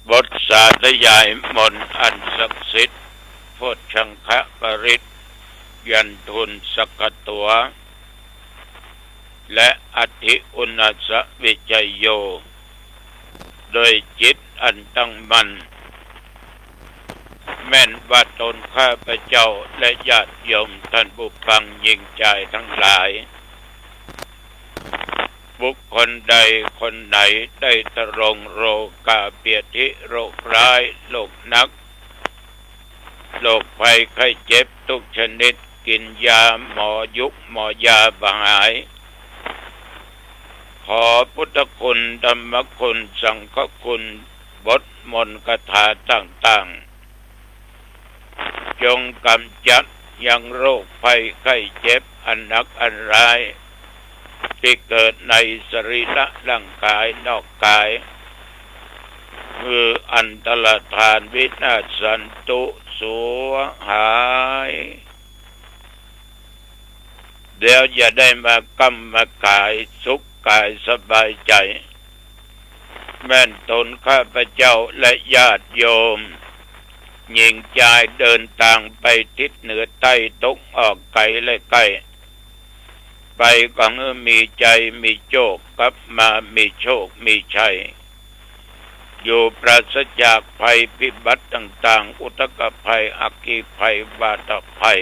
บทสาธยายมนต์อันศักดิ์สิทธิ์โพชฌังคปริตยันทุนสกตัวและอธิอุณสวิจโยโดยจิตอันตั้งมั่นแม่นว่าตนข้าพเจ้าและญาติโยมท่านผู้ฟังยิ่งใจทั้งหลายบุคคลใดคนไหนได้ตรงโรคาเปียธิโรคร้ายโรคนักโรคภัยไข้เจ็บทุกชนิดกินยาหมอยุกหมอยาบหายขอพุทธคุณธรรมคุณสังฆคุณบทมนต์คาถาต่างๆจงกำจัดยังโรคภัยไข้เจ็บอันหนักอันร้ายที่เกิดในสรีระร่างกายนอกกายคืออันตรธานวินาศสันตุสูญหายเดี๋ยวอย่าได้มากำมากายสุขกายสบายใจแม่นตนข้าพเจ้าและญาติโยมหญิงชายเดินทางไปทิศเหนือใต้ตกออกไกลและใกล้ไปก็มีใจมีโชคกลับมามีโชคมีชัย อยู่ปราศจากภัยพิบัติต่างๆอุทกภัยอัคคีภัยวาตภัย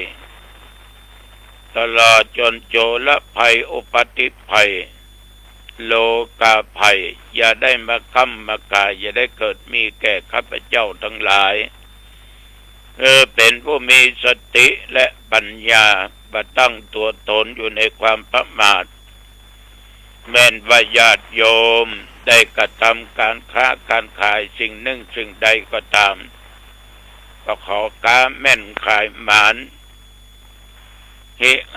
ตลอดจนโจรภัยอุปัติภัยโลกาภัยอย่าได้มาค้ำมากายอย่าได้เกิดมีแก่ข้าพเจ้าทั้งหลายเป็นผู้มีสติและปัญญาบ่ตั้งตัวตนอยู่ในความประมาทแม้นว่าญาติโยมได้กระทำการค้าการขายสิ่งหนึ่งสิ่งใดก็ตามก็ขอค้าแม่นขายหมาน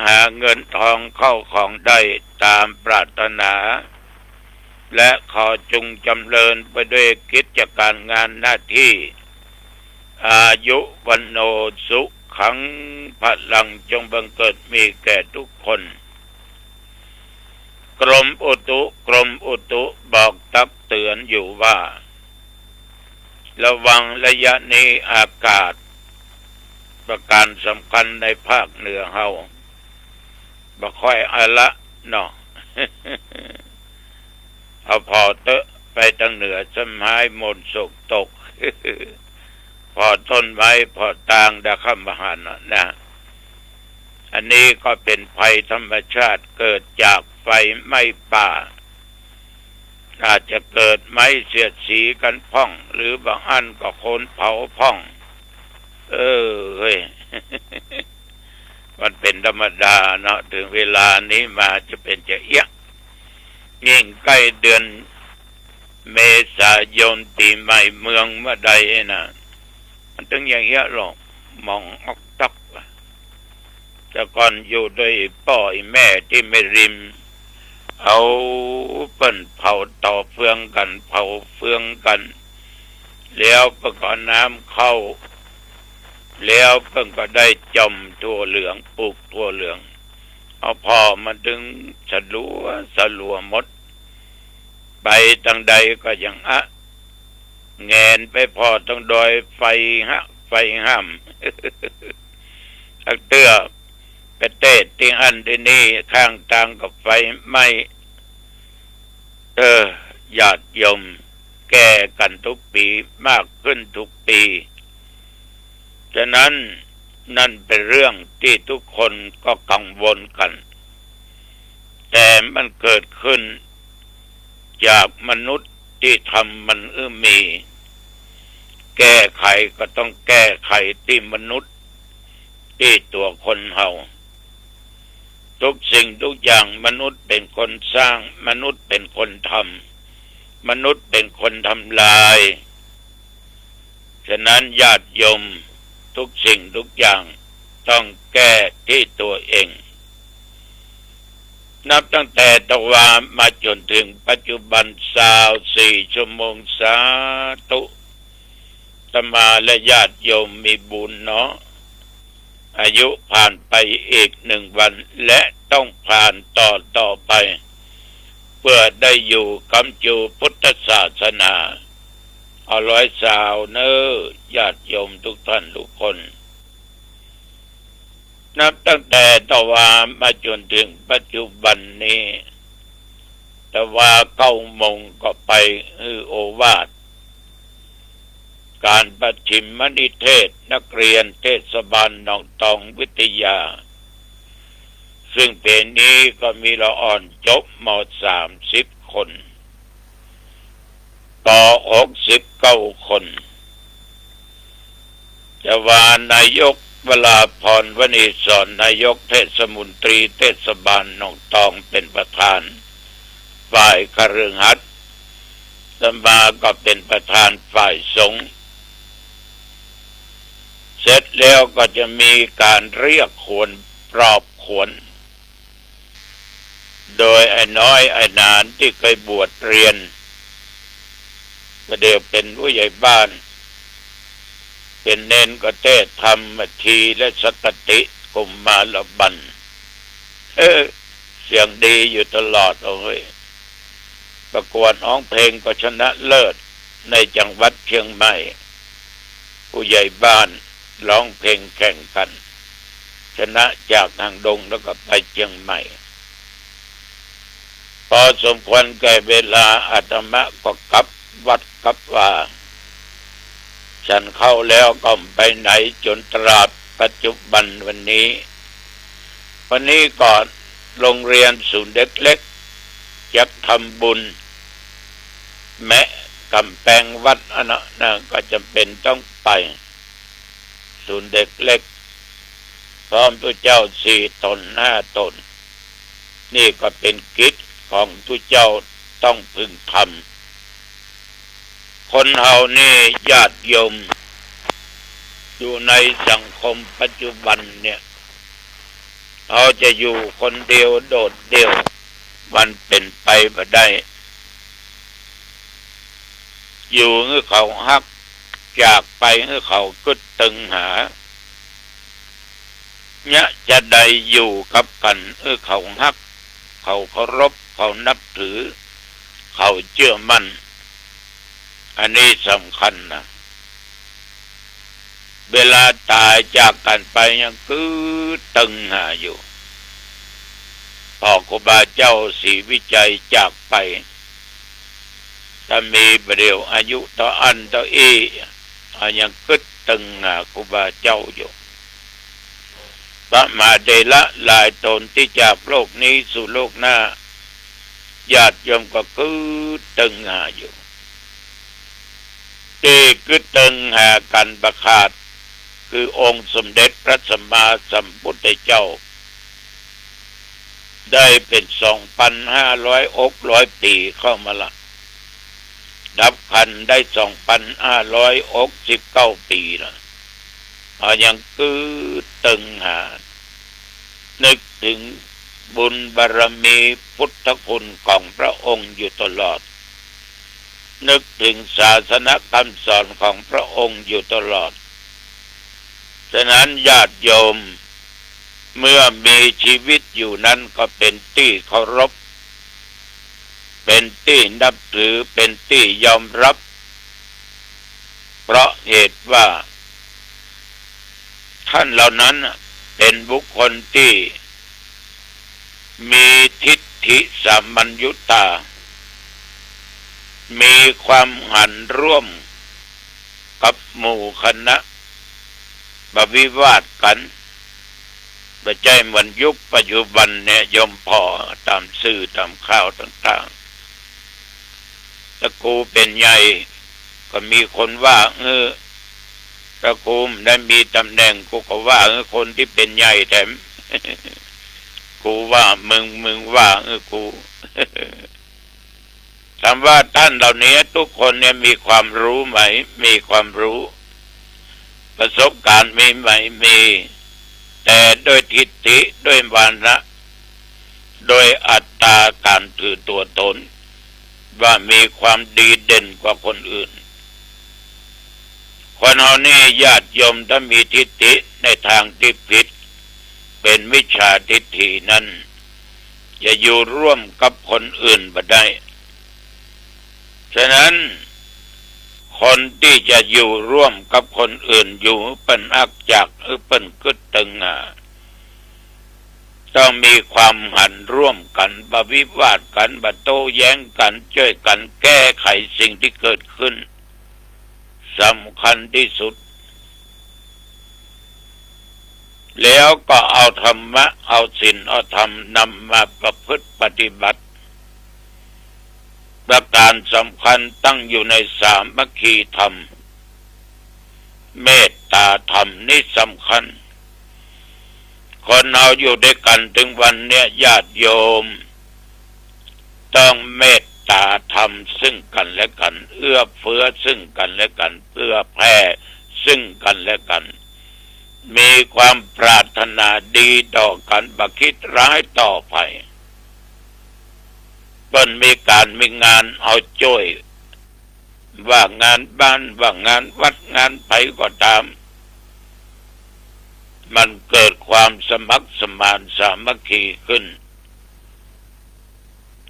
หาเงินทองเข้าของได้ตามปรารถนาและขอจงจำเริญไปด้วยกิจการงานหน้าที่อายุวันโนสุขังพลังจงบังเกิดมีแก่ทุกคนกรมอุตุบอกตักเตือนอยู่ว่าระวังระยะนี้อากาศประการสำคัญในภาคเหนือเฮาบ่ค่อยอะละเนาะ เอาพอเตอะไปทางเหนือสมายมนสกตก พอต้นไม้พอตางดะคำบหานนะอันนี้ก็เป็นภัยธรรมชาติเกิดจากไฟไหม้ป่าอาจจะเกิดไม้เสียดสีกันพ่องหรือบางอันก็โคนเผาพ่องเฮ้ย มันเป็นธรรมดาเนาะถึงเวลานี้มาจะเป็นจะเอี้ยยิ่งใกล้เดือนเมษายนปีใหม่เมืองเมื่อใดนะมันถึงอย่างเงี้ยหรอกมองออกตักแต่ก่อนอยู่ด้วยป่อยแม่ที่ไม่ริมเอาเปิ้นเผาต่อเฟืองกันเผาเฟืองกันแล้วก็ก่อนน้ำเข้าแล้วเพิ่งก็ได้จมทั่วเหลืองปลูกทั่วเหลืองเอาพอมาดึงสลัวหมดไปทางใดก็ยังแงนไปพอต้องโดยไฟห้ามอักเตื้อไปเตะที่อันที่นี่ข้างทางกับไฟไหม้ญาติโยมแก่กันทุกปีมากขึ้นทุกปีฉะนั้นนั่นเป็นเรื่องที่ทุกคนก็กังวลกันแต่มันเกิดขึ้นจากมนุษย์ที่ทำมันมีแก้ไขก็ต้องแก้ไขที่มนุษย์ที่ตัวคนเฮาทุกสิ่งทุกอย่างมนุษย์เป็นคนสร้างมนุษย์เป็นคนทำมนุษย์เป็นคนทำลายฉะนั้นญาติโยมทุกสิ่งทุกอย่างต้องแก้ที่ตัวเองนับตั้งแต่ตะวามาจนถึงปัจจุบัน24 ชั่วโมงสาธุอาตมาและญาติโยมมีบุญเนาะอายุผ่านไปอีก1 วันและต้องผ่านต่อไปเพื่อได้อยู่กำจูพุทธศาสนาเอา100 สาวเน้อญาติโยมทุกท่านทุกคนนับตั้งแต่ตะวามาจนถึงปัจจุบันนี้ตะวา9 โมงก็ไปโอวาทการประชิมมนิเทศนักเรียนเทศบาลหนองตองวิทยาซึ่งเป็นนี้ก็มีละอ่อนจบม30 คนต่อ69 คนจะว่านายกวราพรวณีสอนนายกเทศมนตรีเทศบาลหนองตองเป็นประธานฝ่ายคฤหัสถ์สมาก็เป็นประธานฝ่ายสงฆ์เสร็จแล้วก็จะมีการเรียกขวนปลอบขวนโดยไอ้น้อยไอ้นานที่เคยบวชเรียนก็เดี๋ยวเป็นผู้ใหญ่บ้านเป็นเน้นก็เทศธรรมทีและสกติกุมมาลบันเสียงดีอยู่ตลอดเลยประกวดร้องเพลงก็ชนะเลิศในจังหวัดเชียงใหม่ผู้ใหญ่บ้านร้องเพลงแข่งกันชนะจากทางดงแล้วก็ไปเชียงใหม่พอสมควรแก่เวลาอาตมาก็กลับ วัดกับว่าฉันเข้าแล้วก็ไปไหนจนตราบปัจจุบันวันนี้ก่อนโรงเรียนศูนย์เด็กเล็กจะทำบุญแม้กำแพงวัดอันนั้นก็จำเป็นต้องไปศูนย์เด็กเล็กพร้อมพระเจ้า4 ตน 5 ตนนี่ก็เป็นกิจของทุกเจ้าต้องพึงทำคนเฮานี่ญาติโยมอยู่ในสังคมปัจจุบันเนี่ยเขาจะอยู่คนเดียวโดดเดี่ยวมันเป็นไปบ่ได้อยู่เมื่อเขาฮักจากไปเมื่อเขากึดตึงหาเนี่ยจะได้อยู่กับกันเขาฮักเขาเคารพเขานับถือเขาเชื่อมั่นอันนี้สำคัญนะเวลาตายจากกันไปยังคือตึงหาอยู่พ่อครูบาเจ้าศรีวิจัยจากไปถ้ามีประเดี๋ยวอายุต่ออันต่ออียังกึดตึงหาครูบาเจ้าอยู่พระมาเดละลายตนที่จากโลกนี้สู่โลกหน้าญาติโยมก็คือตึงหาอยู่ที่คือตึงหากันประคาดคือองค์สมเด็จพระสัมมาสัมพุทธเจ้าได้เป็น 2,500 ปีเข้ามาละดับขันได้ 2,569 ปีละยังคือตึงหานึกถึงบุญบารมีพุทธคุณของพระองค์อยู่ตลอดนึกถึงศาสนคำสอนของพระองค์อยู่ตลอดฉะนั้นญาติโยมเมื่อมีชีวิตอยู่นั้นก็เป็นที่เคารพเป็นที่นับถือเป็นที่ยอมรับเพราะเหตุว่าท่านเหล่านั้นเป็นบุคคลที่มีทิฏฐิสัมมัญญุตามีความหันร่วมกับหมู่คณะบวิวาทกันไม่ใช่เหมือนยุคปัจจุบันเนี่ยยมพอตามสื่อตามข่าวต่างๆถ้ากูเป็นใหญ่ก็มีคนว่าถ้ากูได้มีตำแหน่งกูก็ว่าคนที่เป็นใหญ่แถม กูว่ามึงว่ากูถามว่าท่านเหล่านี้ทุกคนเนี่ยมีความรู้ไหมมีความรู้ประสบการณ์มีไหมมีแต่โดยทิฏฐิด้วยวานะโดยอัตตาการถือตัวตนว่ามีความดีเด่นกว่าคนอื่นคนเรานี่ญาติโยมถ้ามีทิฏฐิในทางที่ผิดเป็นมิจฉาทิฏฐินั้นจะอยู่ร่วมกับคนอื่นบ่ได้ฉะนั้นคนที่จะอยู่ร่วมกับคนอื่นอยู่เป็นอักจักเป็นกึดตึงต้องมีความหันร่วมกันบวิวาทกันบโต้แย้งกันช่วยกันแก้ไขสิ่งที่เกิดขึ้นสำคัญที่สุดแล้วก็เอาธรรมะเอาศีลเอาธรรมนำมาประพฤติปฏิบัติประการสำคัญตั้งอยู่ในสามัคคีธรรมเมตตาธรรมนี่สำคัญคนเราอยู่ด้วยกันถึงวันเนี้ยญาติโยมต้องเมตตาธรรมซึ่งกันและกันเอื้อเฟื้อซึ่งกันและกันเพื่อแผ่ซึ่งกันและกันมีความปรารถนาดีต่อกันบ่คิดร้ายต่อไปเปิ้นมีการมีงานเอาช่วยว่างานบ้านว่างานวัดงานไผก็ตามมันเกิดความสมัครสมานสามัคคีขึ้น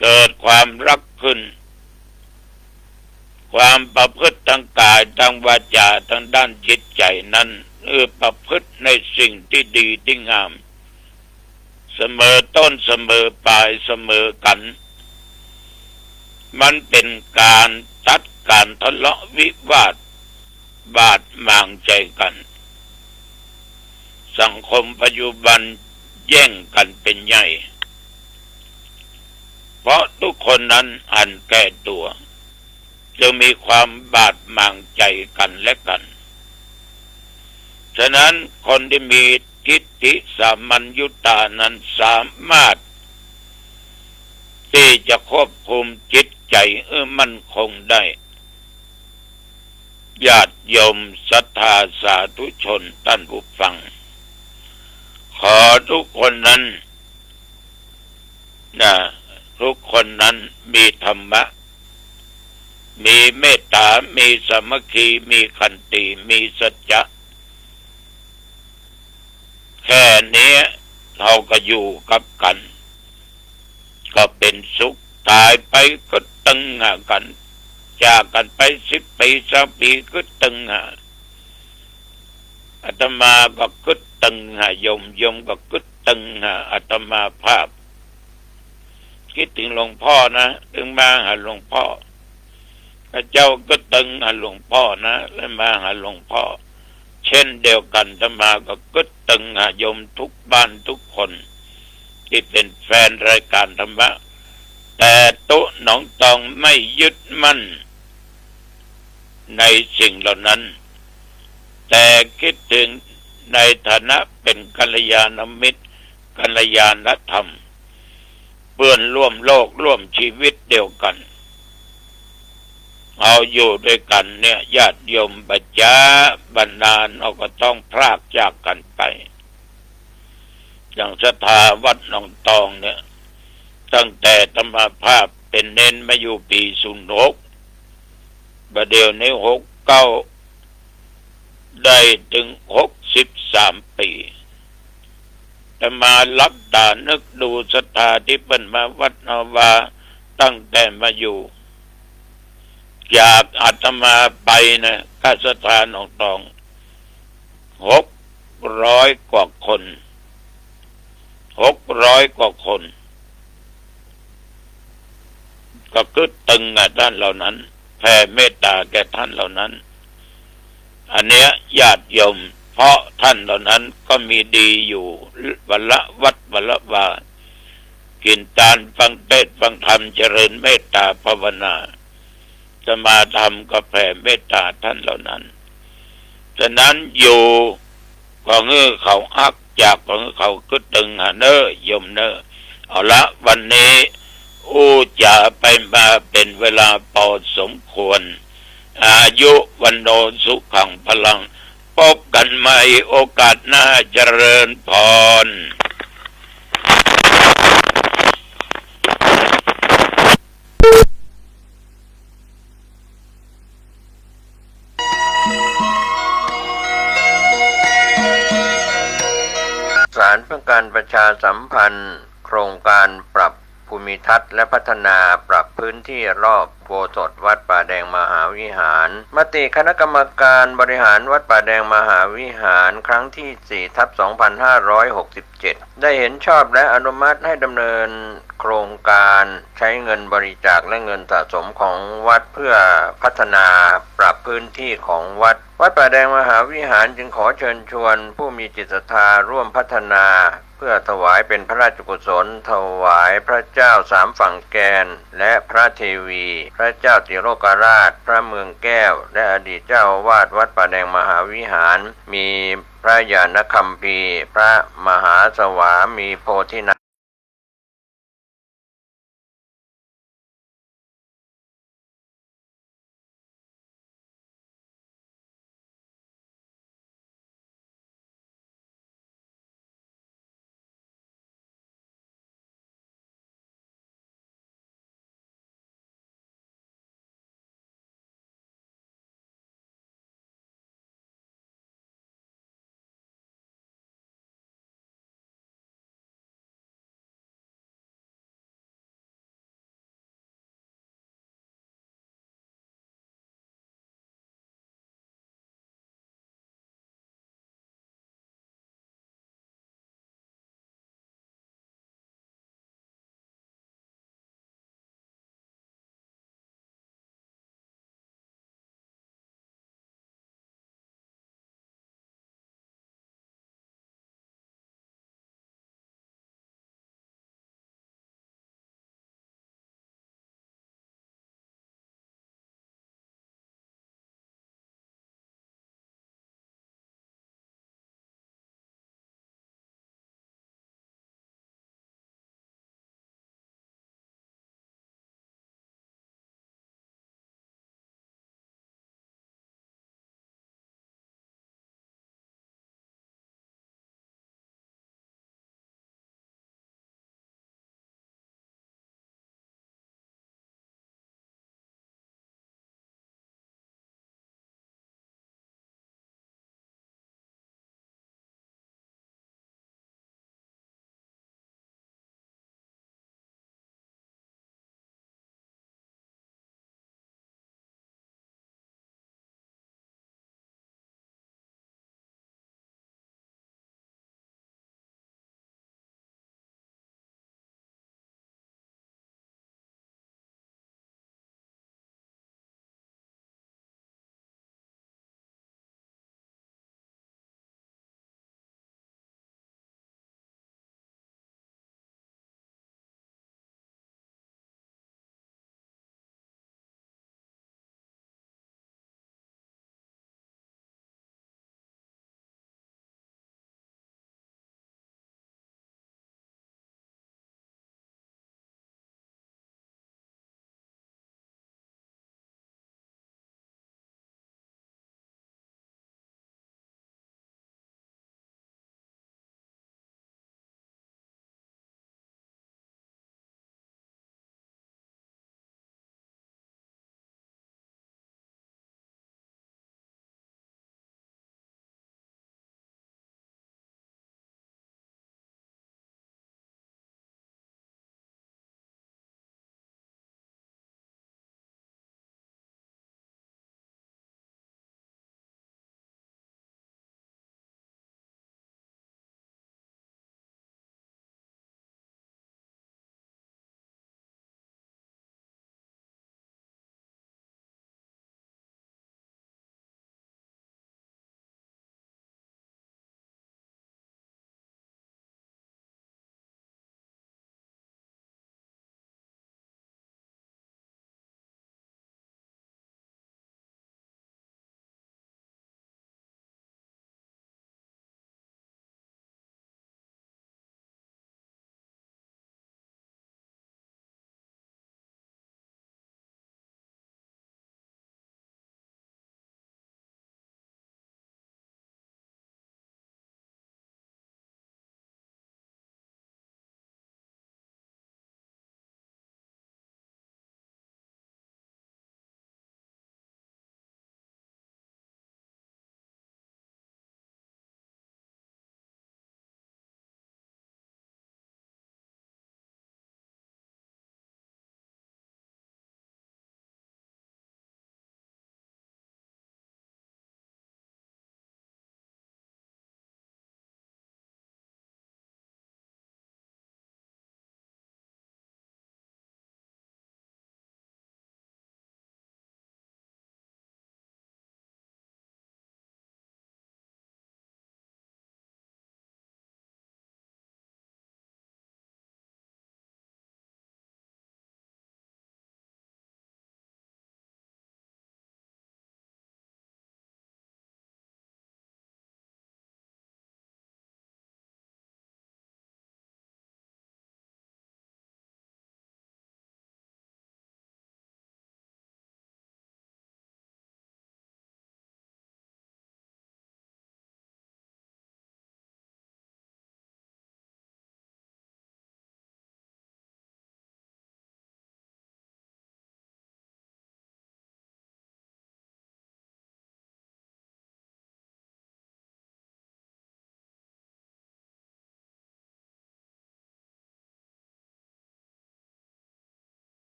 เกิดความรักขึ้นความประพฤติทางกายทางวาจาทางด้านจิตใจนั้นประพฤติในสิ่งที่ดีที่งามเสมอต้นเสมอปลายเสมอกันมันเป็นการตัด การทะเลาะวิวาทบาดหมางใจกันสังคมปัจจุบันแย่งกันเป็นใหญ่เพราะทุกคนนั้นหันแก่ตัวจึงมีความบาดหมางใจกันและกันฉะนั้นคนที่มีทิฏฐิสามัญญุตานั้นสามารถที่จะควบคุมจิตใจมั่นคงได้ญาติโยมศรัทธาสาธุชนท่านผู้ฟังขอทุกคนนั้นทุกคนนั้นมีธรรมะมีเมตตามีสามัคคีมีขันติมีสัจจะแค่นี้เราก็อยู่กับกันก็เป็นสุขตายไปก็ตึงหากันจากกันไป10 ปี20 ปีก็ตึงหาอาตมาก็กึดตึงหาโยมก็กึดตึงหาอาตมาภาพคิดถึงหลวงพ่อนะถึงมาหาหลวงพ่อพระเจ้าก็ตึงหาหลวงพ่อนะแล้วมาหาหลวงพ่อเช่นเดียวกันอาตมาก็กึดตึงหาโยมทุกบ้านทุกคนที่เป็นแฟนรายการธรรมะแต่ตุ๊หนองตองไม่ยึดมั่นในสิ่งเหล่านั้นแต่คิดถึงในฐานะเป็นกัลยาณมิตรกัลยาณธรรมเพื่อนร่วมโลกร่วมชีวิตเดียวกันเอาอยู่ด้วยกันเนี่ยญาติโยมบัจจาบรรดาลเราก็ต้องพรากจากกันไปอย่างศรัทธาวัดหนองตองเนี่ยตั้งแต่ธรรมภาพเป็นเน้นมาอยู่ปี06บัดเดี๋ยวนี้69ได้ถึง63 ปีแต่มารับตานึกดูศรัทธาที่เพิ่นมาวัดนาวาตั้งแต่มาอยู่จากอาตมาไปนะก็ศรัทธาหนองตอง600 กว่าคน600 กว่าคนก็กึดตึงท่านเหล่านั้นแผ่เมตตาแก่ท่านเหล่านั้นอันเนี้ยญาติโยมเพราะท่านเหล่านั้นก็มีดีอยู่วันละวัดวันละวากินทานฟังเทศน์ฟังธรรมเจริญเมตตาภาวนาสมาธรรมก็แผ่เมตตาท่านเหล่านั้นฉะนั้นอยู่ก็เงื้อเขาอักจากก็เงื้อเขากึดตึงหาเนอยมเนอเอาละวันนี้จะไปมาเป็นเวลาพอสมควรอายุวันโนสุขังพลังพบกันใหม่โอกาสหน้าเจริญพรสารเพื่อการประชาสัมพันธ์โครงการปรับภูมิทัศน์และพัฒนาปรับพื้นที่รอบโบสถ์วัดป่าแดงมหาวิหารมติคณะกรรมการบริหารวัดป่าแดงมหาวิหารครั้งที่ 4/2567 ได้เห็นชอบและอนุมัติให้ดำเนินโครงการใช้เงินบริจาคและเงินสะสมของวัดเพื่อพัฒนาปรับพื้นที่ของวัดป่าแดงมหาวิหารจึงขอเชิญชวนผู้มีจิตศรัทธาร่วมพัฒนาเพื่อถวายเป็นพระราชกุศลถวายพระเจ้าสามฝั่งแกนและพระเทวีพระเจ้าติโลกราชพระเมืองแก้วและอดีตเจ้าอาวาสวัดป่าแดงมหาวิหารมีพระญาณคัมภีร์พระมหาสวามีโพธินา